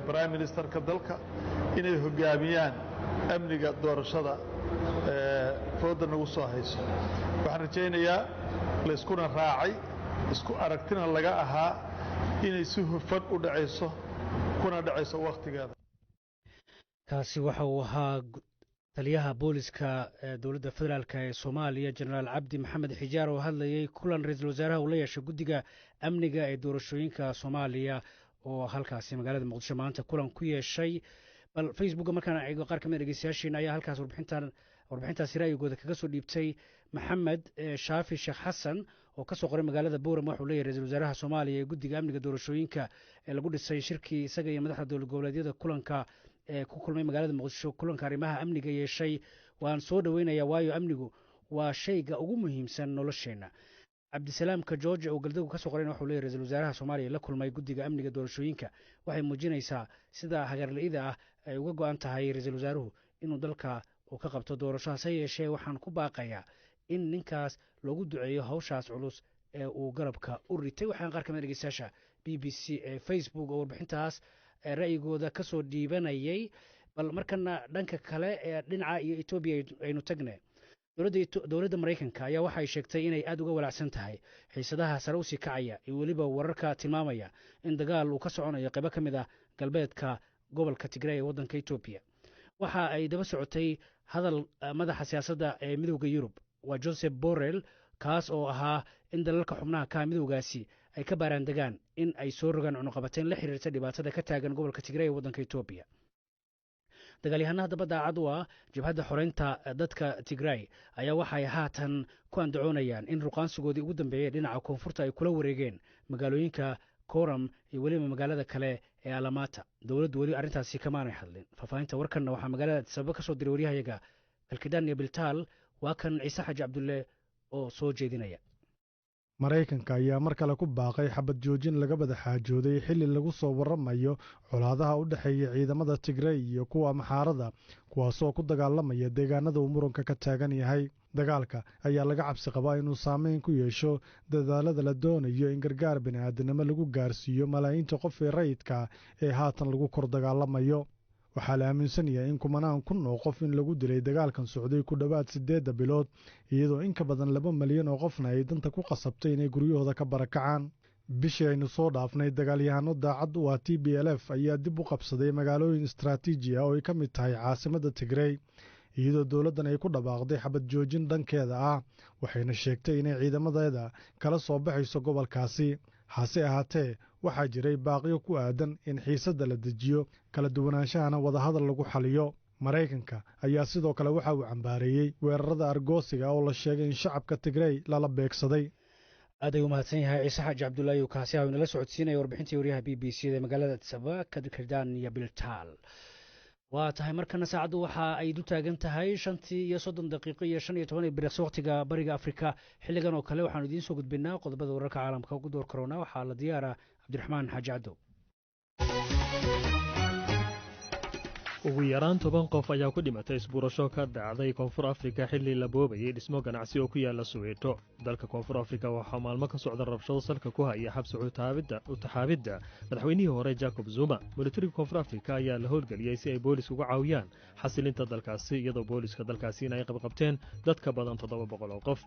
Prime Ministerka dalka inay hogaamiyaan amniga doorashada fooda nagu soo hayso waxaan rajaynayaa la iskuna raacay isku aragtina laga ahaa inay si hufan u dhacayso kuna dhacayso waqtigeeda kaasi waxa uu ahaa taliyaha booliska dowladda federaalka ee Soomaaliya Generaal Cabdi Maxamed Xijaar oo hadlayay kulan ra'iisul wasaaraha uu la yeeshay guddiga amniga ee doorashooyinka Soomaaliya oo halkaasi magaalada Muqdisho maanta kulan ku yeeshay bal Facebook markaan eego qaar kamid dhageystayaashiina ayaa halkaas warbixintaasi raayigooda kaga soo dhiibtay Maxamed Shaafi Sheekh Xasan oo ka soo qoray magaalada Boorama wuxuu leeyahay ra'iisul wasaaraha Soomaaliya ee guddiga amniga doorashooyinka ee lagu dhisay shirkii isaga iyo madaxda dowlad goboleedyada kulanka ee ku kulmay magaalada Muqdisho kulanka arrimaha amniga yeeshay waan soo dhaweynayaa waayo amnigu waa shayga ugu muhiimsan nolosheena Cabdisalaamka George oo galdagu ka soo qorayna wuxuu leeyahay ra'iisul wasaaraha Soomaaliya la kulmay guddiga amniga doorashooyinka waxay muujinaysaa sida hagarla'ida ah ay uga go'an tahay ra'iisul wasaaruhu inuu dalka uu ka qabto doorashadaas yeeshee waxaan ku baaqayaa in ninkaas loogu duceeyo hawshaas culus ee uu garabka u ritay waxaan qaar kamid dhageystayaasha BBC ee Facebook oo warbixintaas ra'yigooda ka soo dhiibanayay bal markana dhanka kale ee dhinaca iyo Ethiopia aynu tagnay dowladda Mareykanka ayaa waxa ay sheegtay inay aad uga walacsan tahay xiisadaha sare u sii kacaya iyo waliba wararka tilmaamaya in dagaal uu ka soconayo qaybo kamid ah galbeedka gobolka Tigray ee waddanka Ethiopia waxa ay daba socotay hadal madaxa siyaasadda ee midowga Yurub waa Joseph Borrell kaas oo ahaa in dalalka xubnaha ka midowgaasi ay ka baaraan degaan in ay soo rogaan cunuqabateen la xiriirta dhibaatada ka taagan gobolka Tigray ee waddanka Ethiopia dagaalyahanada daba daacad u ah jabhadda xoreynta dadka Tigray ayaa waxay haatan ku andacoonayaan in ruqaansigoodii ugu dambeeyay dhinaca koonfurta ay kula wareegeen magaalooyinka Koram iyo waliba magaalada kale ee Alamata dawladdu wali arrintaasi kamaanay hadlin faafahinta warkanna waxaa magaalada sabab ka soo diray wariyahayaga Kalkidaan iyo Biltaal waa kan Ciise Xaji Cabdulle oo soo jeedinaya maraykanka ayaa mar kale ku baaqay xabad joojin laga wada xaajooday xilli lagu soo waramayo colaadaha u dhexeeya ciidamada Tigray iyo kuwa Amxaarada kuwaasoo ku dagaalamaya deegaanada uu muranka ka taagan yahay. dagaalka ayaa laga cabsi qabaa inuu saameyn ku yeesho dadaalada la doonayo in gargaar bini'aadanimo lagu gaarsiiyo malaayiinta qof ee rayidka ee haatan lagu kor dagaalamayo. waxaa la aaminsan yahay in kumanaan kun oo qof in lagu dilay dagaalkan socday ku dhowaad 8 bilood iyadoo in ka badan 2 malyan oo qofna ay danta ku qasabtay inay guryahooda ka barakacaan. bishii aynu soo dhaafnay dagaalyahano daacad u ah TPLF ayaa dib u qabsaday magaalooyin istaraatiiji ah oo ay ka mid tahay caasimadda Tigray iyadoo dowladdan ay ku dhawaaqday xabad joojin dhankeeda ah waxayna sheegtay inay ciidamadeeda kala soo baxayso gobolkaasi. hase ahaatee waxaa jiray baaqiyo ku aadan in xiisadda la dejiyo kala duwanaanshahana wadahadal lagu xaliyo. maraykanka ayaa sidoo kale waxa uu cambaareeyey weerarada argoosiga oo la sheegay in shacabka Tigray lala beegsaday. aad ayuu mahadsan yahay ciise xaaji cabdullaahi kaasi ah inala socodsiinaya warbixintii wariyaha BBC da magaalada Addis Ababa Kadkardaan iyo Biltaal. waa tahay markana saacaddu waxa ay du taagan tahay 5:30 iyo 15 biriqsi waqtiga bariga Afrika. xilligan oo kale waxaanu idiin soo gudbinaa qodobada wararka caalamka ugu door corona waxaa la diyaara Cabdiraxmaan Xaaji Cabdo. ugu yaraan 10 qof ayaa ku dhimatay isbuurasho ka dhacday Koonfur Afrika xilli la boobayay dhismo ganacsi oo ku yaala Soweto. dalka Koonfur Afrika waxaa maalmo ka socda rabshado salka ku haya xabsi utaxaabidda madaxweynihii hore Jacob Zuma. militariga Koonfur Afrika ayaa la howlgeliyay si ay boolisku uga caawiyaan xasilinta dalkaasi iyadoo booliska dalkaasi ay qabqabteen dad ka badan 700 oo qof.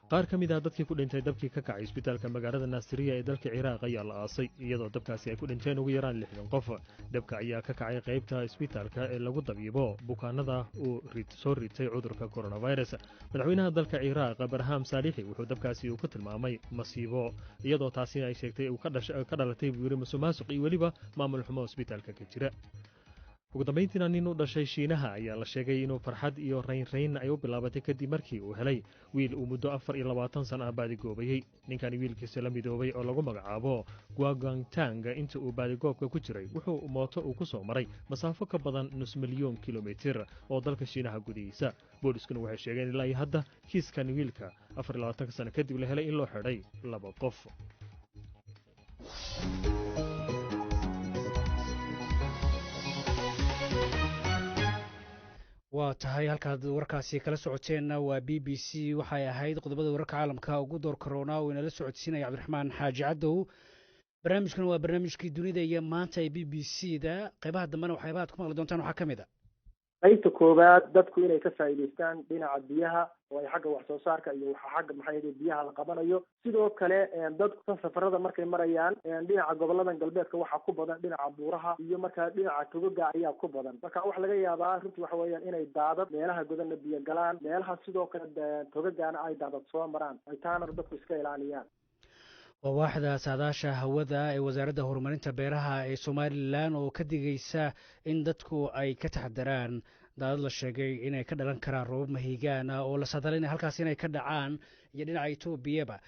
qaar ka mid ah dadkii ku dhintay dabkii ka kacay isbitaalka magaalada Naasiriya ee dalka Ciraaq ayaa la aasay iyadoo dabkaasi ay ku dhinteen ugu yaraan 60 qof. dabka ayaa ka kacay qaybta isbitaalka ee lagu dabiibo bukaanada uu soo ritay cudurka coronavirus. madaxweynaha dalka Ciraaq Barham Salixi wuxuu dabkaasi ku tilmaamay masiibo iyadoo taasi ay sheegtay uu ka dhalatay buuri musuqmaasuq iyo waliba maamul xumo isbitaalka ka jira. ugu dambeyntiina nin u dhashay Shiinaha ayaa la sheegay inuu farxad iyo rayn ay u bilaabatay kadib markii uu helay wiil uu muddo 24 sano ah baadigoobayay. ninkani wiilkiisa la midoobay oo lagu magacaabo Guangtang inta uu baadigoobka ku jiray wuxuu mooto uu ku soo maray masaafo ka badan 5,000,000 kilomitir oo dalka Shiinaha gudihiisa. booliskuna waxay sheegeen ilaa hadda kiiskan wiilka 24 sano kadib la helay in loo xidhay 2 qof. waa tahay halkaad warkaasi kala socoteenna waa BBC waxay ahayd qodobada wararka caalamka ugu door corona oo inala socodsiinaya Cabdiraxmaan Xaaji Cabdow. barnaamijkan waa barnaamijkii dunida iyo maanta ee BBC da qaybaha dambena waxyaabaha ku maqli doontaan waxaa ka mid ah qaybta koowaad dadku inay ka faa'iideystaan dhinaca biyaha oo ay xagga wax soo saarka iyo waxa xagga biyaha la qabanayo. sidoo kale dadku safarada markay marayaan dhinaca goboladan galbeedka waxa ku badan dhinaca buuraha iyo markaa dhinaca togaga ayaa ku badan. marka wax laga yaabaa runtii waxa weeyaan inay daadad meelaha godana biyo galaan meelaha sidoo kale togagana ay daadad soo maraan ay taana dadku iska ilaaliyaan. waa waaxda saadaasha hawada ee wasaaradda horumarinta beeraha ee Somaliland oo ka digaysa in dadku ay ka taxadaraan daadad la sheegay inay ka dhalan karaan roobab mahiigaan oo la saadalinay halkaas inay ka dhacaan iyo dhinaca Itoobiya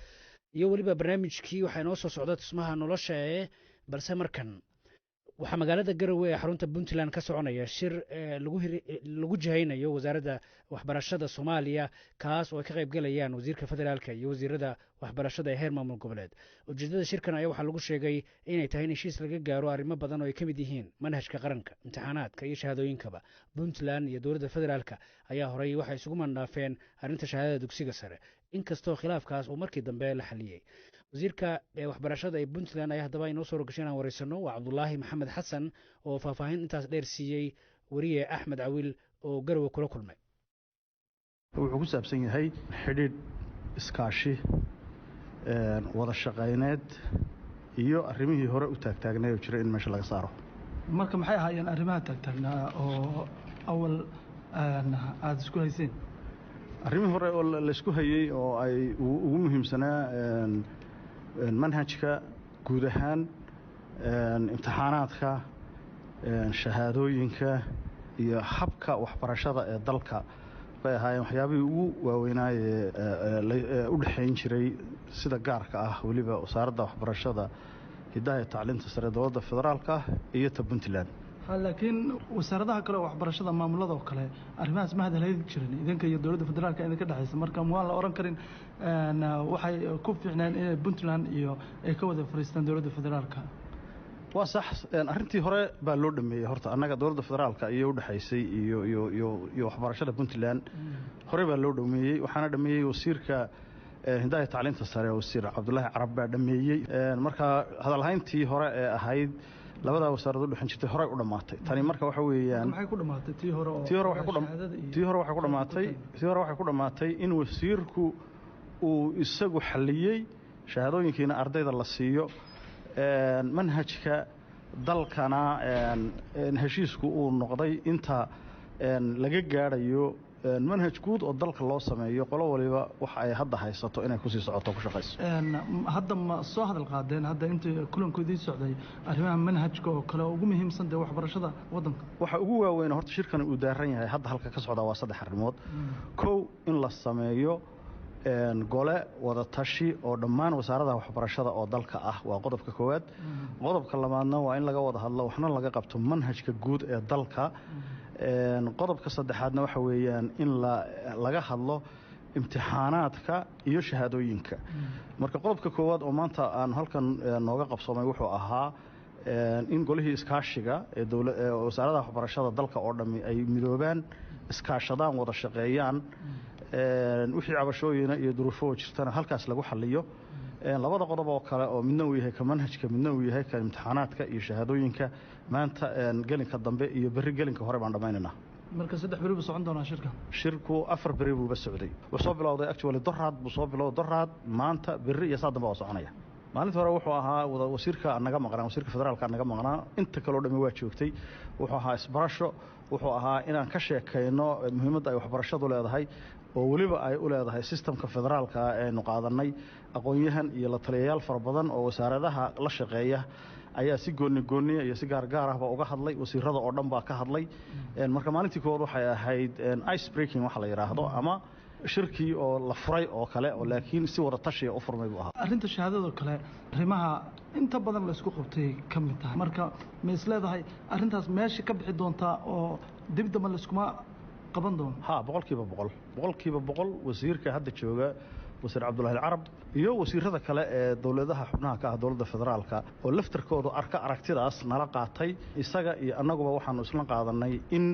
iyo waliba barnaamijkii waxa inoo soo socda tusmaha nolosha balse markan waxaa magaalada Garowe ee xarunta Puntland ka soconaya shir lagu jihaynayo wasaaradda waxbarashada Soomaaliya kaas oo ay ka qayb galayaan wasiirka federaalka iyo wasiirada waxbarashada ee heer maamul goboleed. ujeedada shirkan ayaa waxaa lagu sheegay inay tahay in heshiis laga gaaro arrimo badan oo ay ka mid yihiin manhajka qaranka, imtixaanaadka iyo shahaadooyinkaba. Puntland iyo dowladda federaalka ayaa horay waxay isugu mandhaafeen arrinta shahaadada dugsiga sare inkastoo khilaafkaas uu markii dambe la xaliyay. wasiirka waxbarashada ee Puntland ayaa haddaba inoo soo rogashay inaan wareysano waa Cabdullaahi Maxamed Xasan oo faahfaahin intaas dheer siiyey wariye Axmed Cawil oo Garowe kula kulmay. wuxuu ku saabsan yahay xidhiidh iskaashi wada shaqayneed iyo arrimihii hore u taagtaagnay oo jiray in meesha laga saaro. marka maxay ahaayeen arrimaha taagtaagnaa oo awal aad isku hayseen? arrimihii hore oo la isku hayay oo ay ugu muhiimsanaa manhajka guud ahaan imtixaanaadka shahaadooyinka iyo habka waxbarashada ee dalka bay ahaayeen waxyaabihii ugu waaweynaaye u dhexayn jiray sida gaarka ah weliba wasaaradda waxbarashada hidaha iyo tacliinta sare dowladda federaalka iyo ta Puntland. laakiin wasaaradaha kale oo waxbarashada maamulada oo kale arrimahaas ma hadalhayn jirin idinka iyo dowladda federaalka idinka dhexaysa marka waan la oran karin waxay ku fiicnaan inay Puntland iyo ay ka wada fariistaan dowladda federaalka waa sax arrintii hore baa loo dhameeyay horta annaga dowladda federaalka iyo u dhaxaysay iyo waxbarashada Puntland hore baa loo dhameeyay waxaana dhameeyay wasiirka hindaha tacliinta sare wasiir Cabdullaahi Carab baa dhameeyay marka hadalhayntii hore ee ahayd labada wasaaradood waxaan jirtay hore u dhamaatay tani marka waxa weeyaan maxay ku dhamaatay tii hore waxay ku dhamaatay in wasiirku uu isagu xaliyay shahaadooyinkiina ardayda la siiyo manhajka dalkana heshiisku uu noqday inta laga gaarayo manhaj guud oo dalka loo sameeyo qolo waliba waxa ay hadda haysato inay ku sii socoto ku shaqeyso hadda ma soo hadal qaadeen hadda intii kulankoodii socday arrimaha manhajka oo kale ugu muhiimsan ee waxbarashada wadanka waxa ugu waaweyn horta shirkan uu daaran yahay hadda halka ka socda waa 3 arrimood kow in la sameeyo gole wada tashi oo dhammaan wasaaradaha waxbarashada oo dalka ah waa qodobka koowaad qodobka labaadna waa in laga wada hadlo waxna laga qabto manhajka guud ee dalka qodobka saddexaadna waxa weeyaan in laga hadlo imtixaanaadka iyo shahaadooyinka marka qodobka koowaad oo maanta aan halkan nooga qabsoomay wuxuu ahaa in golihii iskaashiga ee wasaaradaha waxbarashada dalka oo dhammi ay midoobaan iskaashadaan wada shaqeeyaan wixii cabashooyina iyo duruufo jirtana halkaas lagu xalliyo labada qodob oo kale oo midna uu yahay ka manhajka midna uu yahay ka imtixaanaadka iyo shahaadooyinka maanta gelinka dambe iyo berri gelinka hore baan dhammaynaynaa marka 3 beri buu socon doonaa shirku 4 beri buu socday wuxuu soo bilowday actually doraad maanta berri iyo saa dambe oo soconaya maalintii hore wuxuu ahaa wasiirka wasiirka federaalka anaga maqnaa inta kale oo dhammi waa joogtay wuxuu ahaa isbarasho wuxuu ahaa inaan ka sheekayno muhiimadda ay waxbarashadu leedahay oo waliba ay u leedahay systemka federaalka ee qaadanay aqoonyahan iyo la taliyayaal fara badan oo wasaaradaha la shaqeeya ayaa si gooni iyo si gaar ah uga hadlay wasiirada oo dhan baa ka hadlay marka maalintii koowaad waxay ahayd ice breaking waxa la yiraahdo ama shirkii oo la furay oo kale oo laakiin si wada tashi u furmay buu ahaa arrinta shahaadada kale arrimaha inta badan la isku qabtay ka mid tahay marka ma isleedahay arrintaas meesha ka bixi doontaa oo dib dambe la iskuma qaban doono boqolkiiba boqol wasiirka hadda jooga wasiir Cabdullaahi Carab iyo wasiirada kale ee dawladaha xubnaha ka ah dawladda federaalka oo laftarkoodu aragtidaas nala qaatay isaga iyo annaguba waxaanu isla qaadanay in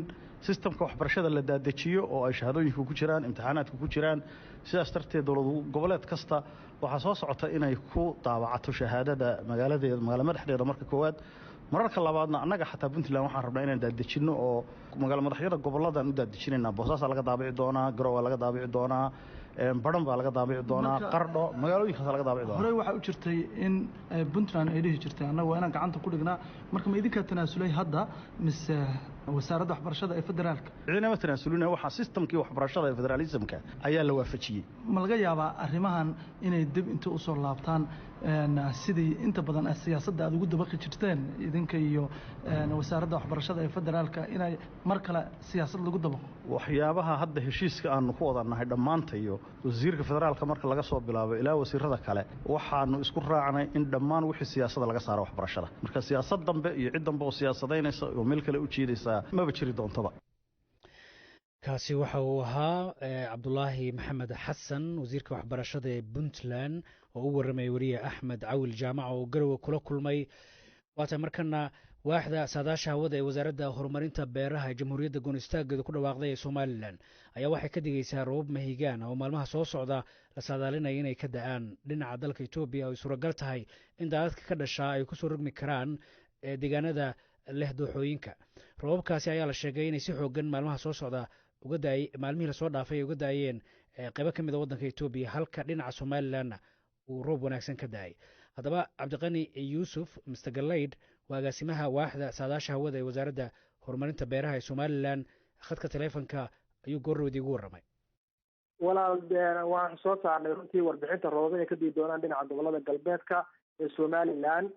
systemka waxbarashada la daadejiyo oo ay shahaadooyinku ku jiraan imtixaanaadku ku jiraan sidaas darteed dawlad goboleed kasta waxa soo socota inay ku daabacato shahaadada magaalo madaxdeeda marka koowaad mararka labaadna annaga xataa Puntland waxaan rabnaa inaan daadejino oo magaalo madaxyada gobolladan u daadejinayna Boosaaso laga daabici doonaa Garowe laga daabici doonaa badan baa laga daabici doonaa qardho magaalooyinkaas laga daabici doonaa hore waxa u jirtay in Puntland ay dhihi jirtay annagu waa inaan gacanta ku dhignaa marka ma idinka tanaasulay hadda mise wasaaradda waxbarashada ee federaalka ciidamada tanaasulina waxa systemkii waxbarashada ee federalismka ayaa la waafajiyay ma laga yaabaa arrimahan inay dib inta u soo laabtaan sidii inta badan siyaasadda aad ugu dabaqi jirteen idinka iyo wasaaradda waxbarashada ee federaalka inay mar kale siyaasad lagu dabaqo waxyaabaha hadda heshiiska aanu ku wadanahay dhammaantayo wasiirka federaalka marka laga soo bilaabo ilaa wasiirada kale waxaanu isku raacnay in dhammaan wixii siyaasadda laga saaro waxbarashada marka siyaasad dambe iyo cid dambe oo siyaasadeynaysa oo meel kale u jeedaysa maba jiri doontaba kaasi waxa uu ahaa Cabdullaahi Maxamed Xasan wasiirka waxbarashada ee Puntland oo u waramay wariye Axmed Cawil Jaamac oo Garowe kula kulmay waata markana waaxda saadaasha hawada ee wasaaradda horumarinta beeraha ee Jamhuuriyadda Goonistaaggeeda ku dhawaaqday ee Somaliland ayaa waxay ka digaysaa roobab mahigaan oo maalmaha soo socda la saadaalinaya inay ka da'aan dhinaca dalka Itoobiya oo suuragal tahay in daadadka ka dhashaa ay ku soo rogmi karaan deegaanada leh dooxooyinka roobabkaasi ayaa la sheegay inay si xoogan maalmaha soo socda maalmihii lasoo dhaafay ay uga daayeen qaybo ka mid a waddanka Itoobiya halka dhinaca Somalilandna uu roob wanaagsan ka daayay haddaba Cabdiqani Yuusuf Mr Galayd waa agaasimaha waaxda saadaasha hawada ee wasaaradda horumarinta beeraha ee Somaliland khadka taleefanka ayuu goorroodii ugu warramay walaal waan soo saarnay runtii warbixinta roobab inay ka dii doonaan dhinaca gobolada galbeedka ee Somaliland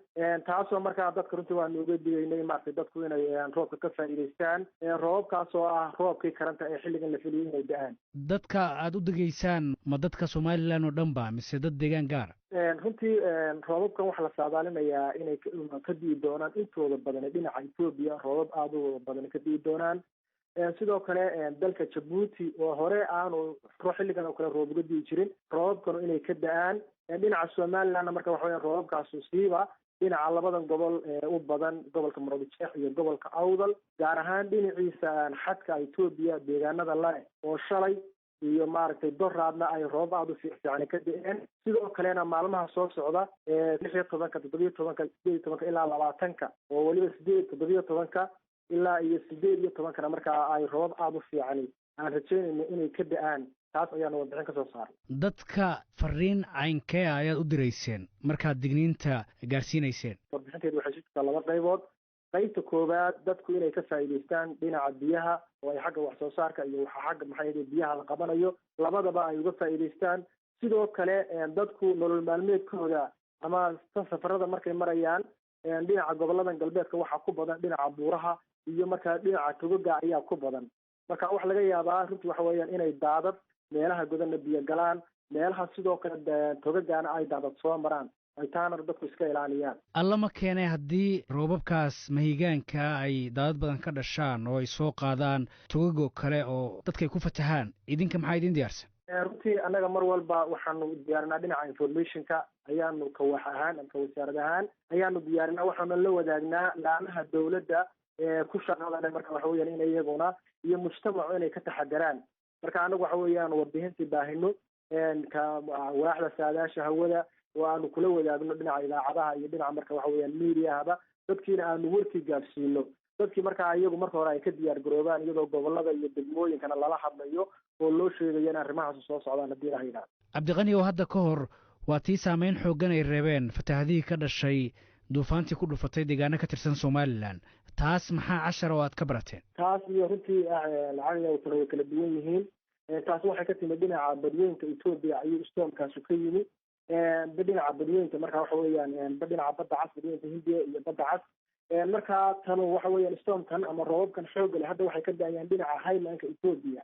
taasoo markaa dadka runtii waan uga digaynay maartay dadku inay roobka ka faa'iideystaan roobkaas oo ah roobkii karanta ee xilligan la filiyay inay da'aan dadka aad u degaysaan ma dadka Somaliland oo dhan ba mise dad deegaan gaar runtii roobabkan waxa la saadaalinayaa inay ka dii doonaan intooda badan dhinaca Ethiopia roobab aad u badan ka dii doonaan sidoo kale dalka Djibouti oo hore aanu xilligan oo kale roob uga dii jirin roobabkan inay ka da'aan dhinaca Somaliland marka waxa weeyaan roobabkaas siiba dhinaca labadan gobol u badan gobolka Maroodijeex iyo gobolka Awdal gaar ahaan dhinaciisa xadka Ethiopia deegaanada leh oo shalay iyo maaragtay doraadna ay roob aad u fiican ka da'een sidoo kalena maalmaha soo socda 16 17 18 ilaa 20 oo waliba 17 ilaa iyo 18 markaa ay roob aad u fiican aan rajaynayno inay ka da'aan taas ayaan warbixin ka soo saaray dadka fariin caynkee ayaad u dirayseen markaad digniinta gaarsiinayseen warbixinteedu waxay jirtaa laba qaybood qaybta koowaad dadku inay ka faa'iideystaan dhinaca biyaha oo ay xagga wax soo saarka iyo waxa xagga maxay biyaha la qabanayo labadaba ay uga faa'iideystaan sidoo kale dadku nolol maalmeedkooda ama safarada markay marayaan dhinaca goboladan galbeedka waxa ku badan dhinaca buuraha iyo markaa dhinaca togaga ayaa ku badan marka wax laga yaabaa runtii waxa weeyaan inay daadad meelaha godana biyo galaan meelaha sidoo kale togagaana ay daadad soo maraan ay taana dadku iska ilaaliyaan alla ma keenay haddii roobabkaas mahigaanka ay daadad badan ka dhashaan oo ay soo qaadaan togagoo kale oo dadkay ku fatahaan idinka maxaa idin diyaarsan runtii annaga mar walba waxaanu diyaarinaa dhinaca informationka ayaanu ka wax ahaan ama ka wasaarad ahaan ayaanu diyaarinaa waxaanu la wadaagnaa laamaha dawladda ku shaqada marka waxa weeyaan in iyaguna iyo mujtamacu inay ka taxadaraan marka anagu waxa weeyaan warbixintii baahino ka waaxda saadaasha hawada oo aanu kula wadaagno dhinaca idaacadaha iyo dhinaca marka waxa weeyaan meediahaba dadkiina aanu warkii gaarsiino dadkii markaa iyagu marka hore ay ka diyaar garoobaan iyadoo gobolada iyo degmooyinkana lala hadlayo oo loo sheegayo in arrimahaas soo socdaan haddii la yidhaahdo cabdiqani oo hadda ka hor waa tii saameyn xooggan ay reebeen fatahaadihii ka dhashay duufaantii ku dhufatay deegaano ka tirsan Somaliland taas maxaa cashar oo aad ka barateen taas iyo runtii lacagna way kala duwan yihiin taas waxay ka timid dhinaca badweynta Ethiopia ayuu stormkaasi ka yimi dhinaca badweynta marka waxa weeyaan dhinaca badda cas badweynta Hindiya iyo badda cas marka tan waxa weeyaan stormkan ama roobabkan xoog leh hadda waxay ka daayaan dhinaca highlandka Ethiopia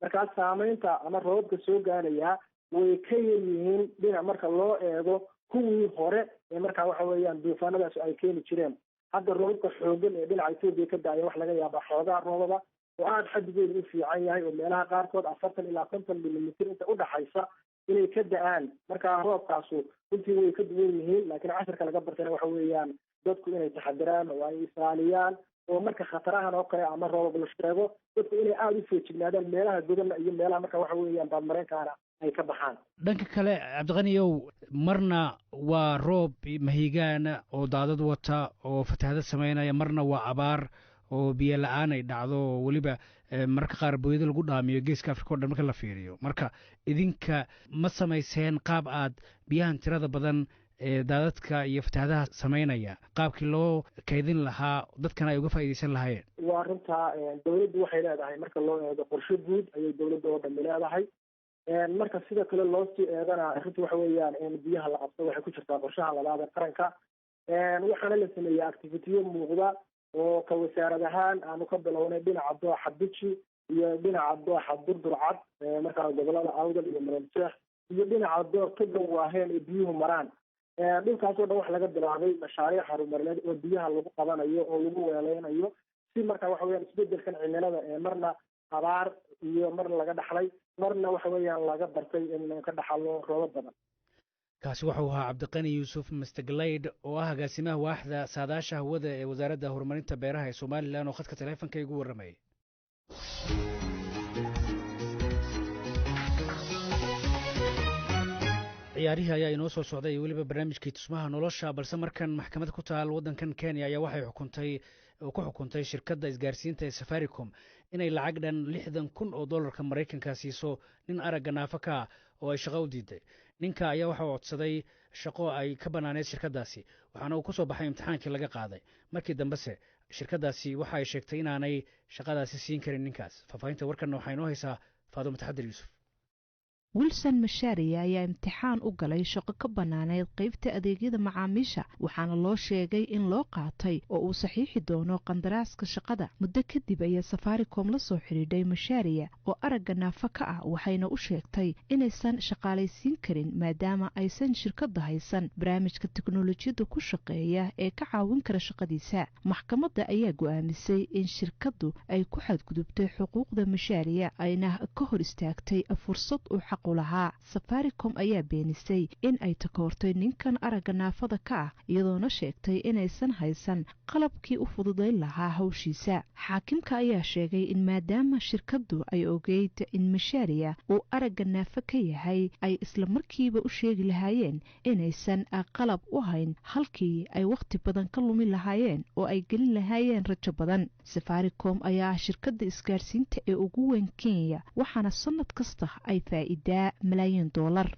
marka saameynta ama roobabka soo gaaraya way ka yihiin dhinac marka loo eego kuwii hore marka waxa weeyaan duufaanadaas ay keeni jireen hadda roobabka xooggan ee dhinaca Ethiopia ka daaya wax laga yaabaa xoogaa roobaba oo aad xaddigeedu u fiican yahay oo meelaha qaarkood 40 ilaa 50 milimitir inta u dhaxaysa inay ka da'aan marka roobkaasu runtii way ka duwan yihiin laakiin casharka laga bartana waxa weeyaan dadku inay taxadaraan oo ay isaaliyaan oo marka khatarahan oo kale ama roobab la sheego dadku inay aad u feejignaadaan meelaha godana iyo meelaha marka waxa weeyaan baadmareenkaana ay ka baxaan dhanka kale cabdiqaniyow marna waa roob mahigaana oo daadad wata oo fatahaadad samaynaya marna waa abaar oo biyo la-aan ay dhacdo oo weliba mararka qaar booyada lagu dhaamiyo geeska afrika o dhan marka la fiiriyo marka idinka ma samayseen qaab aad biyahan tirada badan ee daadadka iyo fatahaadaha samaynaya qaabkii loo kaydin lahaa dadkana ay uga faa'iidaysan lahaayeen waa runtaa dawladdu waxay leedahay marka loo eego qorshe guud ayay dawladda oo dhammi leedahay marka sidoo kale loo sii eegana runtii waxa weeyaan biyaha la qabto waxay ku jirtaa qorshaha labaad ee qaranka waxaana la sameeyey activitiyo muuqda oo ka wasaarad ahaan aanu ka bilownay dhinaca dooxa Bichi iyo dhinaca dooxa Durdurcad marka gobolada Awdal iyo Maroodijeex iyo dhinaca dooxa Gawaaheen ee biyuhu maraan dhulkaas oo dhan wax laga bilaabay mashaariic horumarineed oo biyaha lagu qabanayo oo lagu weeleynayo si marka waxa weeyaan isbedelkan cimilada ee marna abaar iyo marna laga dhaxlay marna waxa weeyaan laga bartay in ka dhaxalo roobab badan kaasi wuxuu ahaa cabdiqani yuusuf mastaglayd oo ah agaasimaha waaxda saadaasha hawada ee wasaaradda horumarinta beeraha ee Somaliland oo khadka taleefanka igu warramayay ciyaarihii ayaa inoo soo socday iyo weliba barnaamijkii tusmaha nolosha balse markan maxkamad ku taal waddankan Kenya ayaa waxay ku xukuntay shirkadda isgaarsiinta ee Safaricom inay lacag dhan $60,000 Mareykanka siiso nin aragga naafo ka ah oo ay shaqo u diiday ninka ayaa waxa uu codsaday shaqo ay ka banaaneed shirkaddaasi waxaana uu ku soo baxay imtixaankii laga qaaday markii dambese shirkaddaasi waxa ay sheegtay inaanay shaqadaasi siin karin ninkaas faahfaahinta warkanna waxaa inoo haysaa Faadumo Taxadir Yuusuf wilson mashaariya ayaa imtixaan u galay shaqo ka bannaaneyd qaybta adeegyada macaamiisha waxaana loo sheegay in loo qaatay oo uu saxiixi doono qandaraaska shaqada muddo kadib ayaa safaricom la soo xidhiidhay mashaariya oo aragga naafa ka ah waxayna u sheegtay inaysan shaqaalaysiin karin maadaama aysan shirkadda haysan barnaamijka teknolojiyadda ku shaqeeya ee ka caawin kara shaqadiisa maxkamadda ayaa go'aamisay in shirkaddu ay ku xadgudubtay xuquuqda mashaariya ayna ka hor istaagtay fursad uu lahaa safaricom ayaa beenisay in ay takoortay ninkan aragga naafada ka ah iyadoona sheegtay inaysan haysan qalabkii u fududayn lahaa hawshiisa xaakimka ayaa sheegay in maadaama shirkaddu ay ogeyd in mashaariya uu aragga naafo ka yahay ay islamarkiiba u sheegi lahaayeen inaysan qalab u hayn halkii ay wakhti badan ka lumi lahaayeen oo ay gelin lahaayeen rajo badan safaricom ayaa shirkadda isgaarsiinta ee ugu weyn kenya waxaana sanad kasta ay faa'iidaa malaayiin doolar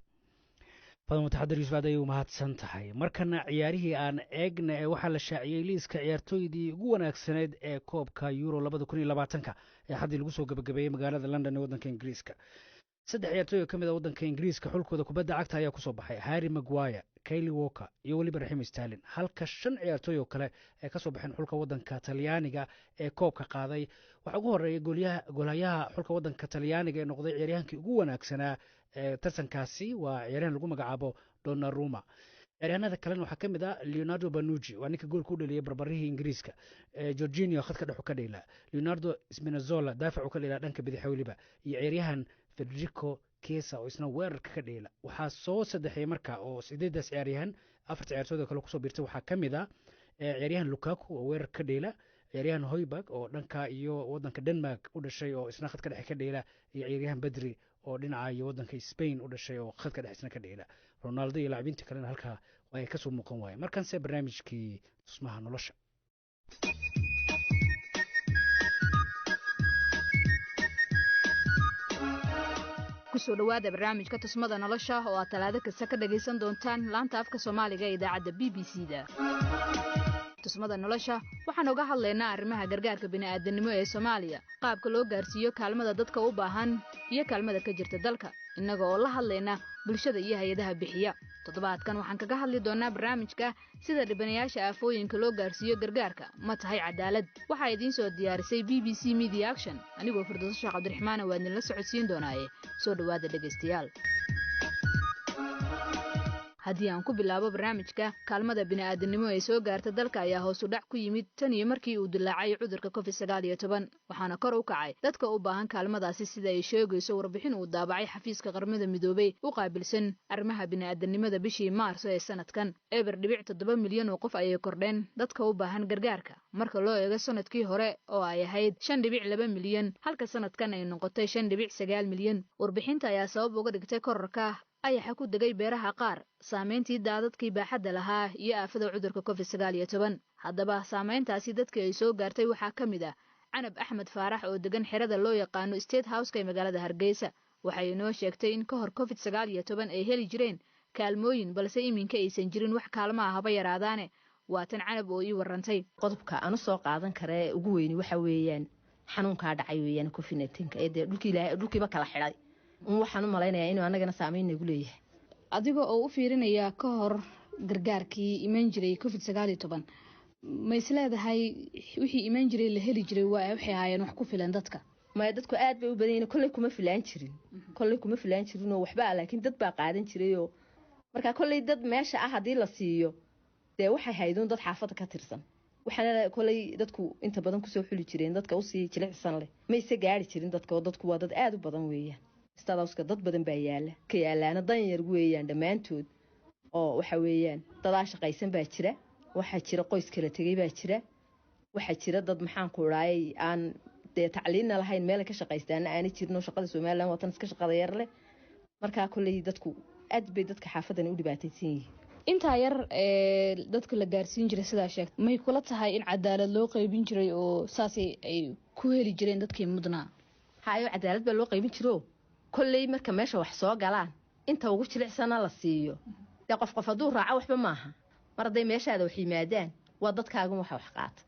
badan mutaxadir yuusuf aad ayay u mahadsan tahay markana ciyaarihii aan eegna ee waxaa la shaaciyey liiska ciyaartooydii ugu wanaagsaneyd ee koobka euro ee haddii lagu soo gabagabeeyey magaalada london ee waddanka ingiriiska 3 ciyaartooy oo ka mid a waddanka ingiriiska xulkooda kubadda cagta ayaa kusoo baxay harry maguire kayli walker iyo weliba raxiim stalin halka 5 ciyaartooy oo kale ay kasoo baxeen xulka waddanka talyaaniga ee koobka qaaday waxaa ugu horeeya goolhayaha xulka waddanka talyaaniga ee noqday ciyaaryahankii ugu wanaagsanaa tartankaasi waa ciyaaryahan lagu magacaabo donnarumma ciyaaryahanada kalena waxaa ka mid ah leonardo banucci waa ninka goolka u dhaliyay barbarihii ingiriiska jorginio khadka dhexu ka dhayla leonardo spinazzola daafacu ka dhayla dhanka bidix weliba iyo ciyaaryahan federico kesa oo isna weerarka ka dhayla waxaa soo saddexeeyay marka oo 8 ciyaaryahan 4 ciyaartooy kale kusoo biirtay waxaa ka mid ah ciyaaryahan lukaku oo weerarka ka dhayla ciyaaryahan hoyberg oo dhanka iyo waddanka denmark u dhashay oo isna khadka dhexe ka dhayla iyo ciyaaryahan badri oo dhinaca iyo waddanka Spain u dhashay oo khadka dhexisna ka dheela Ronaldo iyo laacibiinta kalena halka way ka soo muuqan waayeen markaanse barnaamijkii tusmaha nolosha kusoo dhawaada barnaamijka tusmada nolosha oo aad talaado kasta ka dhagaysan doontaan laanta afka Soomaaliga ee idaacadda BBC-da tusmada nolosha waxaan uga hadlaynaa arrimaha gargaarka bini'aadanimo ee Soomaaliya qaabka loo gaarsiiyo kaalmada dadka u baahan iyo kaalmada ka jirta dalka innaga oo la hadlayna bulshada iyo hay'adaha bixiya toddobaadkan waxaan kaga hadli doonaa barnaamijka sida dhibanayaasha aafooyinka loo gaarsiiyo gargaarka ma tahay cadaalad waxaa idiin soo diyaarisay BBC Media Action anigoo Firdawso Sheekh Cabdiraxmaan waa idin la socodsiin doonaaye soo dhawaada dhagaystayaal haddii aan ku bilaabo barnaamijka kaalmada bini'aadanimo ee soo gaarta dalka ayaa hoos u dhac ku yimid tan iyo markii uu dilaacay cudurka COVID-19 waxaana kor u kacay dadka u baahan kaalmadaasi sida ay sheegayso warbixin uu daabacay xafiiska qaramada midoobay u qaabilsan arrimaha bini'aadanimada bishii Maarso ee sanadkan 7 milyan oo qof ayay kordheen dadka u baahan gargaarka marka loo eego sanadkii hore oo ay ahayd 5.2 milyan halka sanadkan ay noqotay 5.9 milyan warbixinta ayaa sabab uga dhigtay kororka ayaxa ku degay beeraha qaar saameyntii daadadkii baaxadda lahaa iyo aafada cudurka COVID-19 haddaba saameyntaasi dadkii ay soo gaartay waxaa ka mid ah Canab Axmed Faarax oo degan xerada loo yaqaano State House ee magaalada Hargeysa waxay inoo sheegtay in ka hor COVID-19 ay heli jireen kaalmooyin balse iminka aysan jirin wax kaalmo ah haba yaraadaane waatan Canab oo ii warantay qodobka aan soo qaadan kare ugu weyn waxa weeyaan xanuunka dhacay weeyaan COVID-19 ee dhulkiiba kala xidhay waxaan u malaynayaa inuu anagana saameyn nagu leeyahay adiga oo u fiirinaya ka hor gargaarkii iman jiray COVID-19 ma isleedahay wixii iman jiray la heli jiray waxay ahaayeen wax ku filan dadka ma dadku aad bay u badan yihiin kolley kuma filaan jirin oo waxba laakiin dad baa qaadan jiray oo marka kolley dad meesha ah hadii la siiyo dee waxay haydoon dad xaafada ka tirsan waxaana kolley dadku inta badan kusoo xuli jireen dadka u sii jilicsan leh ma isa gaari jirin dadku waa dad aad u badan weeyaan stadawska dad badan baa yaala ka yaalaana dan yar weeyaan dhammaantood oo waxa weeyaan dadaa shaqaysan baa jira waxaa jira qoys kala tegay baa jira waxaa jira dad maxaan ku raayay aan dee tacliinna lahayn meel ka shaqaystaana aan jirno shaqada Soomaaliland watan iska shaqada yar leh marka kolley dadku aad bay dadka xaafadan u dhibaataysan yihiin inta yar ee dadka la gaarsiin jiray sidaa sheegtay may kula tahay in cadaalad loo qaybin jiray oo saasi ay ku heli jireen dadkii mudnaa hayo cadaalad baa loo qaybin jiro kolley marka meesha wax soo galaan inta ugu jilicsana la siiyo dee qof haduu raaco waxba maaha mar haday meeshaada wax yimaadaan waa dadkaaga wax qaata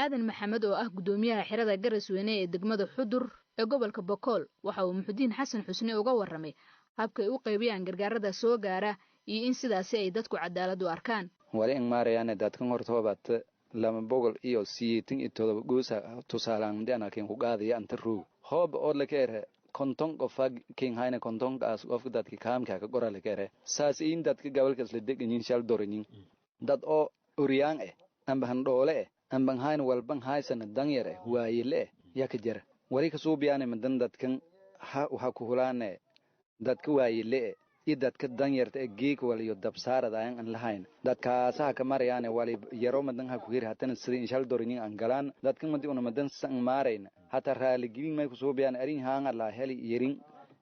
aadan maxamed oo ah gudoomiyaha xirada Garasweyne ee degmada Xudur ee gobolka Bokool waxa uu Muxudiin Xasan Xusni uga warramay habkay u qaybiyaan gargaarada soo gaara iyo in sidaasi ay dadku cadaalad u arkaan wali in maarayaan dadkan hortoobaad lama boqol iyo siyeetin iyo todoba goosa tusaalaan dhana keen ku qaadaya anta roog hoob oo la keere konton qofa keen hayna konton gaas qofka dadka kaamka ka qoral keere saas in dadka gobolka isla deganin shal dooranin dad oo uriyaan amba handhoole amba hayna walban haysan danyare waayile ya ka jira wali ka soo biyaan madan dadkan waxa ku hulaane dadka waayile dadka danyarta geek waliyo dabsaarada aan lahayn dadkaas ka marayaan wali yaro madan ha ku hir hatan sidii shal dooranin aan galaan dadka madina madan san maarayna hata raali gibin may ku soo biyaan arin haan Allah heli yirin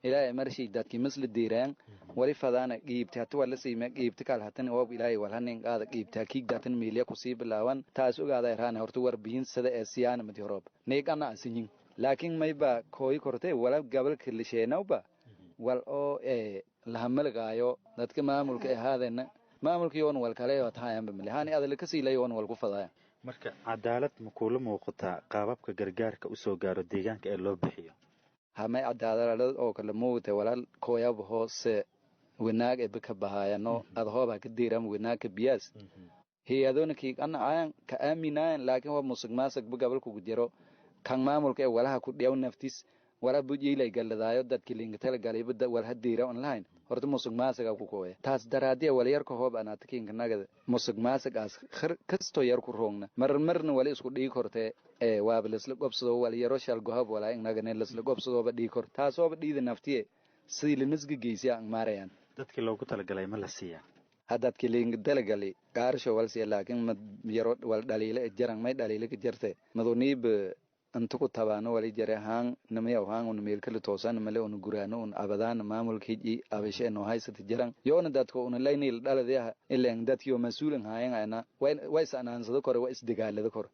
ilaahay marshi dadkii masla diiraan wali fadana qiibta hata wala siima qiibta kal hatan oo ilaahay walhanin qaada qiibta kiig datan meeliya ku sii bilaawan taas ogaada iraan horta warbiin sida ee siyaan mid Yuroob neegana asin laakiin mayba kooy kortay wala gobolka lisheenawba wal oo lahamalgaayo dadka maamulka ahaadena maamulka yoon wal kale oo taayaan bamilahani adal ka siilay yoon wal ku fadaya marka cadaalad ma kula muuqata qaababka gargaarka u soo gaaro deegaanka ee loo bixiyo hamay cadaalad oo kala muuqata walaal kooyab hoose wanaag ee ka bahaayano adhooba ka diiram wanaag biyaas hay'adona ki aan ka aaminaan laakiin waa musuqmaasuq gobolka ku jiro kan maamulka ee walaha ku dhiyaw naftiis wala bujiilay galadaayo dadkii linga tala galay wal hadiira online horta musuqmaasuqa ku kooyay taas daraadiya wal yar ka hoob ana takiinka nagada musuqmaasuqaas kasto yar ku roogna marna wala isku dhigi kortee waa bilisla qobsado wal yaro shal goob wala inagana lisla qobsado ba dhigi kor taas oo dhiida naftiye sidii la nisga geysay aan maarayaan dadkii loogu talagalay ma la siiyaa hadadkii linga tala galay gaarsho wal si laakiin mad yaro wal dhaliile jaran may dhaliile ka jirtay madoniib antu ku tabaano wali jarahan namiya waxaan uu meel kale toosan male uu guraano uu abadaan maamulkii abashay noo haysata jaran yoona dadku uu leeynil dhaladeeha ilaan dadkii mas'uulin haayana way sanaansado kore way isdagaalada kore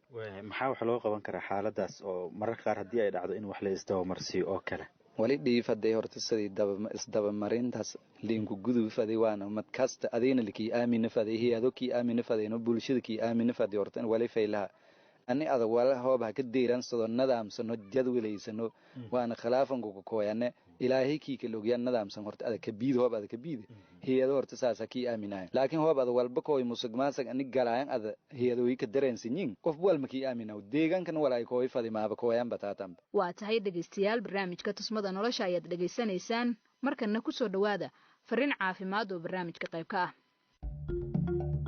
maxaa wax loo qaban karaa xaaladaas oo mararka qaar hadii ay dhacdo in wax la isdaba marsiyo oo kale wali dhiifaday horta sidii isdaba marintaas liinku gudub faday waana mad kasta adeena likii aamin faday hiyado kii aamin fadayno bulshada kii aamin faday horta wali faylaha ani ada wala hooba ka diiran soo nadaamsano jadwaleysano waana khilaafan ku kooyane ilaahay kii kala ogyan nadaamsan horta ada ka biid hooba ada ka biid hiyado horta saasa kii aaminay laakiin hooba ada walba kooy musuqmaasuq ani galaan ada hiyadooyi ka dareensiin qof walba kii aaminaw deegaankan walaay kooy fadimaaba kooyan bataatam waa tahay dhageystayaal barnaamijka tusmada nolosha ayaad dhageysanaysaan markana ku soo dhawaada fariin caafimaad oo barnaamijka qayb ka ah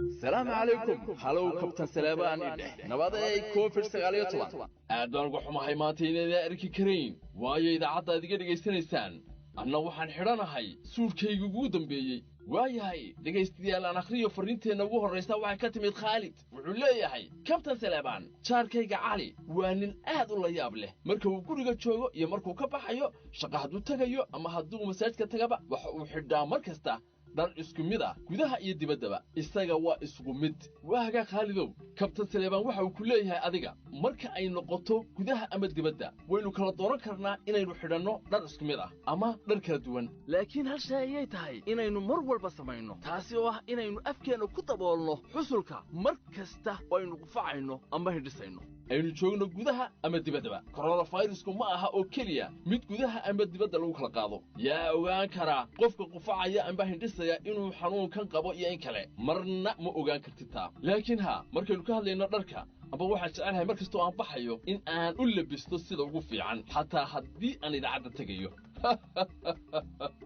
السلام عليكم هلو كابتن سليمان إدح نبضي كوفيد 19 أدون قحمة حيماتين إذا أركي كريم وايا إذا عطا ديجا ديجيستانيستان أنا وحن حرانا هاي سور كي جودن بيي وايا هاي ديجيستيال أنا أخريو فرنتين نبوه الرئيسة وحن كتميد خالد وعليا هاي كابتن سليمان شار كيجا عالي وأن آد الله يابله مركو كوريجا تشوغو يا مركو كباحيو شقا هدو تغيو أما هدو مساجد كتغبا وحدا مركزتا dar isku mid ah gudaha iyo dibaddaba isaga waa isku mid waaga Khaalidow kabtan Saleebaan waxa uu ku leeyahay adiga marka ay noqoto gudaha ama dibadda waynu kala dooran karnaa inaynu xidhanno dhar isku mid ah ama dhar kala duwan laakiin hal shay ay tahay inaynu mar walba sameeyno taasi oo ah inaynu afkeena ku daboolno xusulka mar kasta oo aynu qufacayno ama hidhisayno aynu joogno gudaha ama dibaddaba coronavirusku ma aha oo kaliya mid gudaha ama dibadda lagu kala qaado yaa ogaan kara qofka qufacaya ama hindhisaya inuu xanuunkan qabo iyo in kale marna ma ogaan kartid taa laakiin markaynu ka hadlayno dharka aba waxaan jecelahay markastoo aan baxayo in aan u labisto sida ugu fiican xataa haddii aan idaacadda tegayo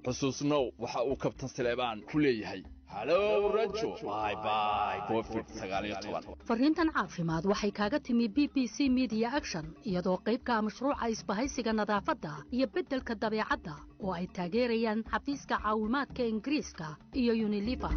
xusuusnow waxa uu kabtan Saleebaan ku leeyahay هلو رجو باي باي كوفيد 19 fariintan caafimaad waxay kaaga timi BBC Media Action iyadoo qayb ka mashruuca isbahaysiga nadaafadda iyo beddelka dabeecadda oo ay taageerayaan xafiiska caawimaadka Ingiriiska iyo Unilever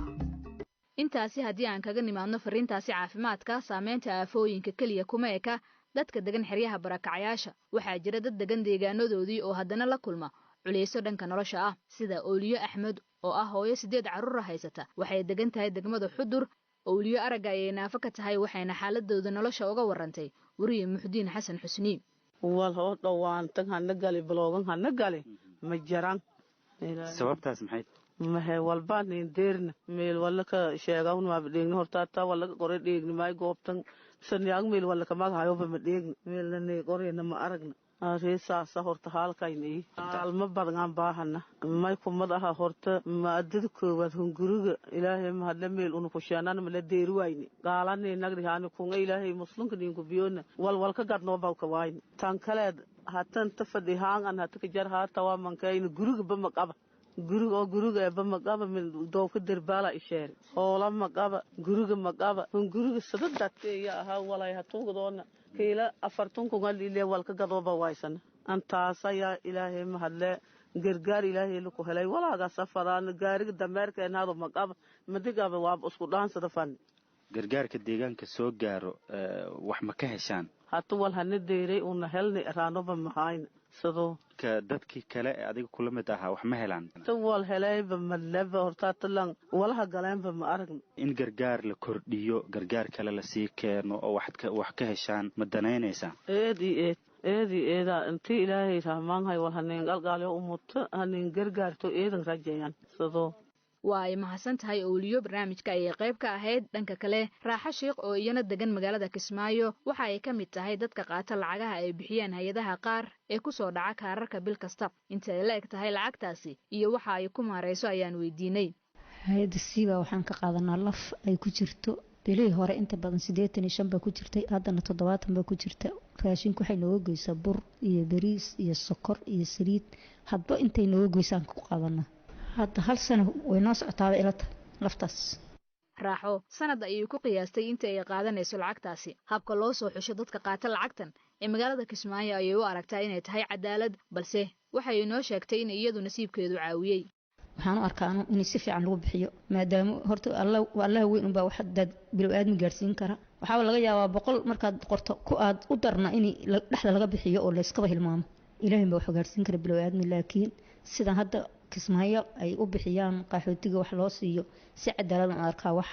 intaasi haddii aan kaga nimaadno fariintaasi caafimaadka saameynta aafooyinka kaliya kuma eka dadka degan xeryaha barakacayaasha waxaa jira dad degan deegaanadoodii oo haddana la kulma culayso dhanka nolosha ah sida Ooliyo Axmed oo ah hooyo 8 carruur haysata waxay degan tahay degmada Xudur Ooliyo araga ay naafa ka tahay waxayna xaaladooda nolosha uga warantay wariye Muxdiin Xasan Xusni wal hoo dhawaan tan hana gali bloogan hana gali ma jaran sababtaas maxay ma walba nin deerna meel wala ka sheegaw ma dhigno horta ta wala qoray dhigni may goobtan san yaag meel wala ka magacayo ba ma dhigni meel ne qorayna ma aragna reesaasa horta haalkaynay alma badngaan baahana may kumad aha horta maadada koowaad hunguriga ilaahay mahadle meel unu kushaanana mala deeri wayne gaalani nagrihaani kunga ilaahay muslimka dhinku biyona walka gadnoo bawka wayne tan kaleed hatan tafadhi haangan hataka jar haata waa mankayna guriga ba maqaba guriga ba maqaba min doofka derbaala isheeri hoola maqaba guriga maqaba hunguriga sadadadkeeya ahaa walay hatuugadoona kiila 40 kunga liile walka gadooba waysana antaas ayaa ilaahay mahadle gargaar ilaahay lagu helay walaaga safaraan gaariga dameerkeenaado maqaba madigaba waa isku dhaansada fan gargaarka deegaanka soo gaaro wax ma ka heshaan hatu wal hana deeray una helni raanoba mahayna sidoo ka dadkii kale adiga kula mid ahaa wax ma helaan wal helayba malaba horta talan walaha galeenba ma aragn in gargaar la kordhiyo gargaar kale la sii keeno oo wax ka heshaan ma danaynaysaa eeda intii ilaahay rahmaanhay wal haneen galgaalo umurta haneen gargaarto eedan rajayaan sidoo waa ay mahadsan tahay owliyo barnaamijka ayay qayb ka ahayd dhanka kale raaxo sheekh oo iyana degan magaalada Kismaayo waxa ay ka mid tahay dadka qaata lacagaha ay bixiyaan hay'adaha qaar ee ku soo dhaca kaararka bil kasta inta ay la eg tahay lacagtaasi iyo waxa ay ku maareyso ayaan weydiinay hay'adda siiba waxaan ka qaadanaa laf ay ku jirto bilii hore inta badan 85 ba ku jirtay haddana 70 ba ku jirta raashin waxay nooga goysaa bur iyo bariis iyo sokor iyo saliid hadba intay nooga goysaan ku qaadanaa hadda hal sano way noo socotaa ilata laftaas raaxo sanad ayay ku qiyaastay inta ay qaadanayso lacagtaasi habka loo soo xusho dadka qaata lacagtan ee magaalada Kismaayo ayay u aragtaa inay tahay cadaalad balse waxay inoo sheegtay in iyadu nasiibkeedu caawiyay waxaan u arkaa in si fiican lagu bixiyo maadaama horta Allah weyn u baa wax dad bilowaadmi gaarsiin kara waxa laga yaabaa 100 markaad qorto ku aad u darna in dhaxda laga bixiyo oo la iska hilmaamo ilaahay baa wax gaarsiin kara bilowaadmi laakiin sidan hadda Kismaayo ay u bixiyaan qaxootiga wax loo siiyo si cadaalad ah arkaa wax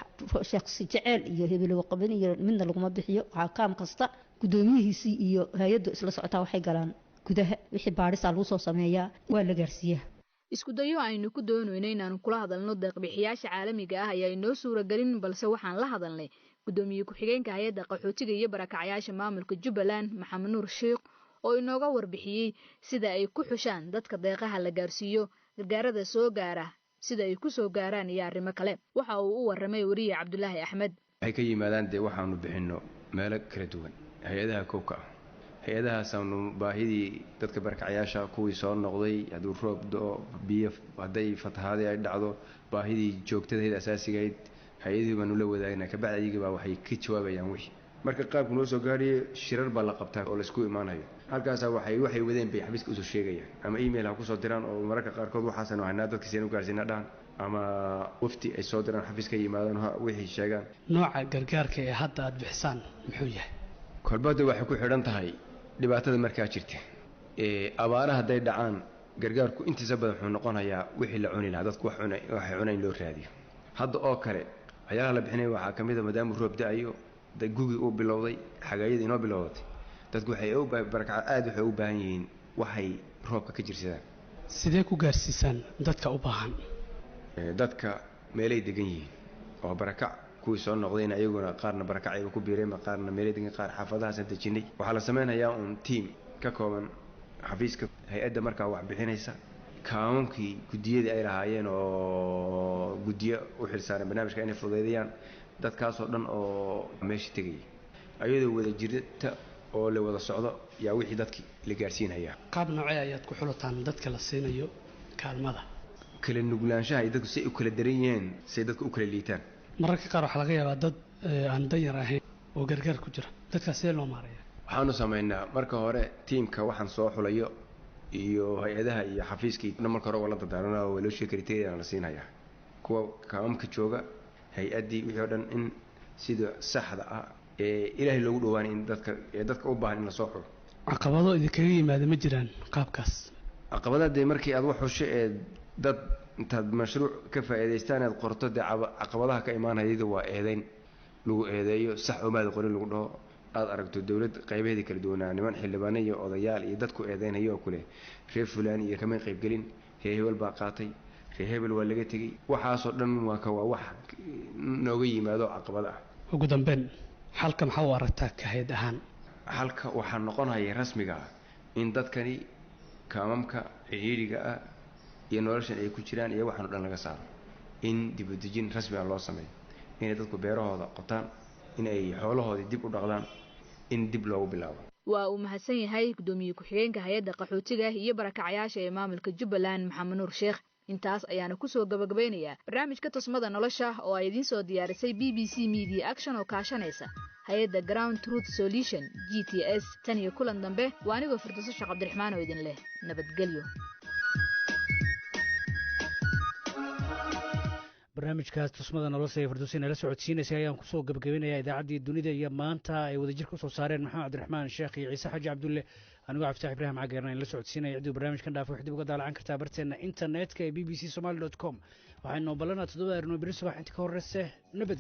shakhsi jecel iyo hebel qaban iyo midna lagu ma bixiyo xakaam kasta gudoomiyihiisa iyo hay'addu isla socotaa waxay galaan gudaha wixii baadhis lagu soo sameeyaa waa la gaarsiiyaa isku dayo aynu ku doonayno inaan kula hadalno deeq-bixiyaasha caalamiga ah ayaa inoo suuragelin balse waxaan la hadalnay gudoomiye ku-xigeenka hay'adda qaxootiga iyo barakacayaasha maamulka Jubbaland Maxamed Nuur Sheekh oo inooga warbixiyay sida ay ku xushaan dadka deeqaha la gaarsiiyo gargaarada soo gaara sida ay ku soo gaaraan iyo arrimo kale waxa uu u waramay wariye Cabdullaahi Axmed waxay ka yimaadaan waxaanu bixino meelo kala duwan hay'adaha koobka hay'adahaas aanu baahidii dadka barakacayaasha kuwii soo noqday haduu roob doo biyo haday fatahaad ay dhacdo baahidii joogtadeed asaasigeed hay'adii baanu la wadaagna ka bacdiga waxay ka jawaabayaan wixii marka qaabku noo soo gaariyo shirar baa la qabtaa oo la isku imaanayo halkaas waxay wadeen bay xabiiska u soo sheegayaan ama email ha ku soo diraan oo mararka qaar kood waxaasan waxna dadka seen u gaarsiina dhaan ama wafti ay soo diraan xafiiska yimaadaan wixii sheegaan nooca gargaarka ee hadda aad bixisaan muxuu yahay kolbada waxay ku xidhan tahay dhibaatada markaa jirta abaaraha haday dhacaan gargaarku intiisa badan wuxuu noqonayaa wixii la cuni lahaa dadku waxay cunaan loo raadiyo hadda oo kale waxyaalaha la bixinay waxaa ka mid ah maadaama roob da'ayo gugi uu bilowday xagaayada inoo bilowday dadku waxay aad waxay u baahan yihiin waxay roobka ka jirsadaan sidee ku gaarsiisaan dadka u baahan dadka meelay degan yihiin oo barakac kuwii soo noqdayna ayaguna qaarna barakac ay ku biireen qaarna meelay degan qaar xaafadaha san dejinay waxaa la sameynayaa team ka kooban xafiiska hay'adda markaa wax bixinaysa kaanuunkii gudiyadii ay lahaayeen oo gudiyo u xilsaaran barnaamijka inay fududeeyaan dadkaasoo dhan oo meesha tegaya ayadoo wada jirta oo la wada socdo yaa wixii dadkii la gaarsiinayaa qaab noocee ayaad ku xulataan dadka la siinayo kaalmada kala nuglaanshaha ay dadku si u kala daran yihiin si dadku u kala liitaan mararka qaar waxaa laga yaabaa dad aan danyar ahayn oo gargaar ku jira dadkaas sidee loo maareeyaa waxaanu samaynaa marka hore tiimka waxaan soo xulayo iyo hay-adaha iyo xafiiskii marka hore waa la dardaaranaa oo loo sheegi kariteedana la siinayaa kuwa kaamamka jooga hay-addii wixii oo dhan in sida saxda ah ee ilaahay loogu dhawaanay in dadka u baahan in la soo xulo caqabado idinkaga yimaada ma jiraan qaabkaas caqabadaha dee markii aad wax xusho ee dad intaad mashruuc ka faa'iidaystaan aad qorto dee caqabadaha ka imaanayada waa eedayn lagu eedeeyo sax omaada qorin lagu dhaho aad aragto dawlad qaybaheedii kala duwanaa niman xildhibaano iyo odayaal iyo dadku eedeynaya oo kule reer fulaan iyo kamay qaybgelin reer hebel baa qaatay reer hebel waa laga tegey waxaasoo dhan waa wax nooga yimaado caqabad ah ugu dambeyn xalka maxaa u aragtaa ka hay'ad ahaan xalka waxaa noqonaya rasmiga in dadkani kaamamka ciriiriga ah iyo noloshan ay ku jiraan iyo waxaan oo dhan laga saaro in dib u dejin rasmi ah loo sameeyo inay dadku beerahooda qotaan in ay xoolahoodii dib u dhaqdaan in dib loogu bilaabo waa uu mahadsan yahay gudoomiye ku-xigeenka hay'adda qaxootiga iyo barakacayaasha ee maamulka Jubbaland Maxamed Nuur Sheekh intaas ayaana ku soo gabagabeynaya barnaamijka tusmada nolosha oo ay idin soo diyaarisay BBC Media Action oo kaashanaysa hay'adda Ground Truth Solution GTS tan iyo kulan dambe waa anigoo Firdawso Sheekh Cabdiraxmaan oo idin leh nabadgelyo barnaamijkaas tusmada nolosha ee Firdawso la socodsiinaysa ayaan ku soo gabagabeynaya idaacaddii dunida iyo maanta ay wadajirka soo saareen Maxamed Cabdiraxmaan Sheekh iyo Ciise Xaji Cabdulle anigoo Cabdi Ibraahim Cageerna in la socodsiinaya cidii barnaamijkan dhaafay wax dib uga daalan kartaa barteena internetka ee bbcsomali.com waxaynu ballanaa 7 beri subax inta ka horeysa nabad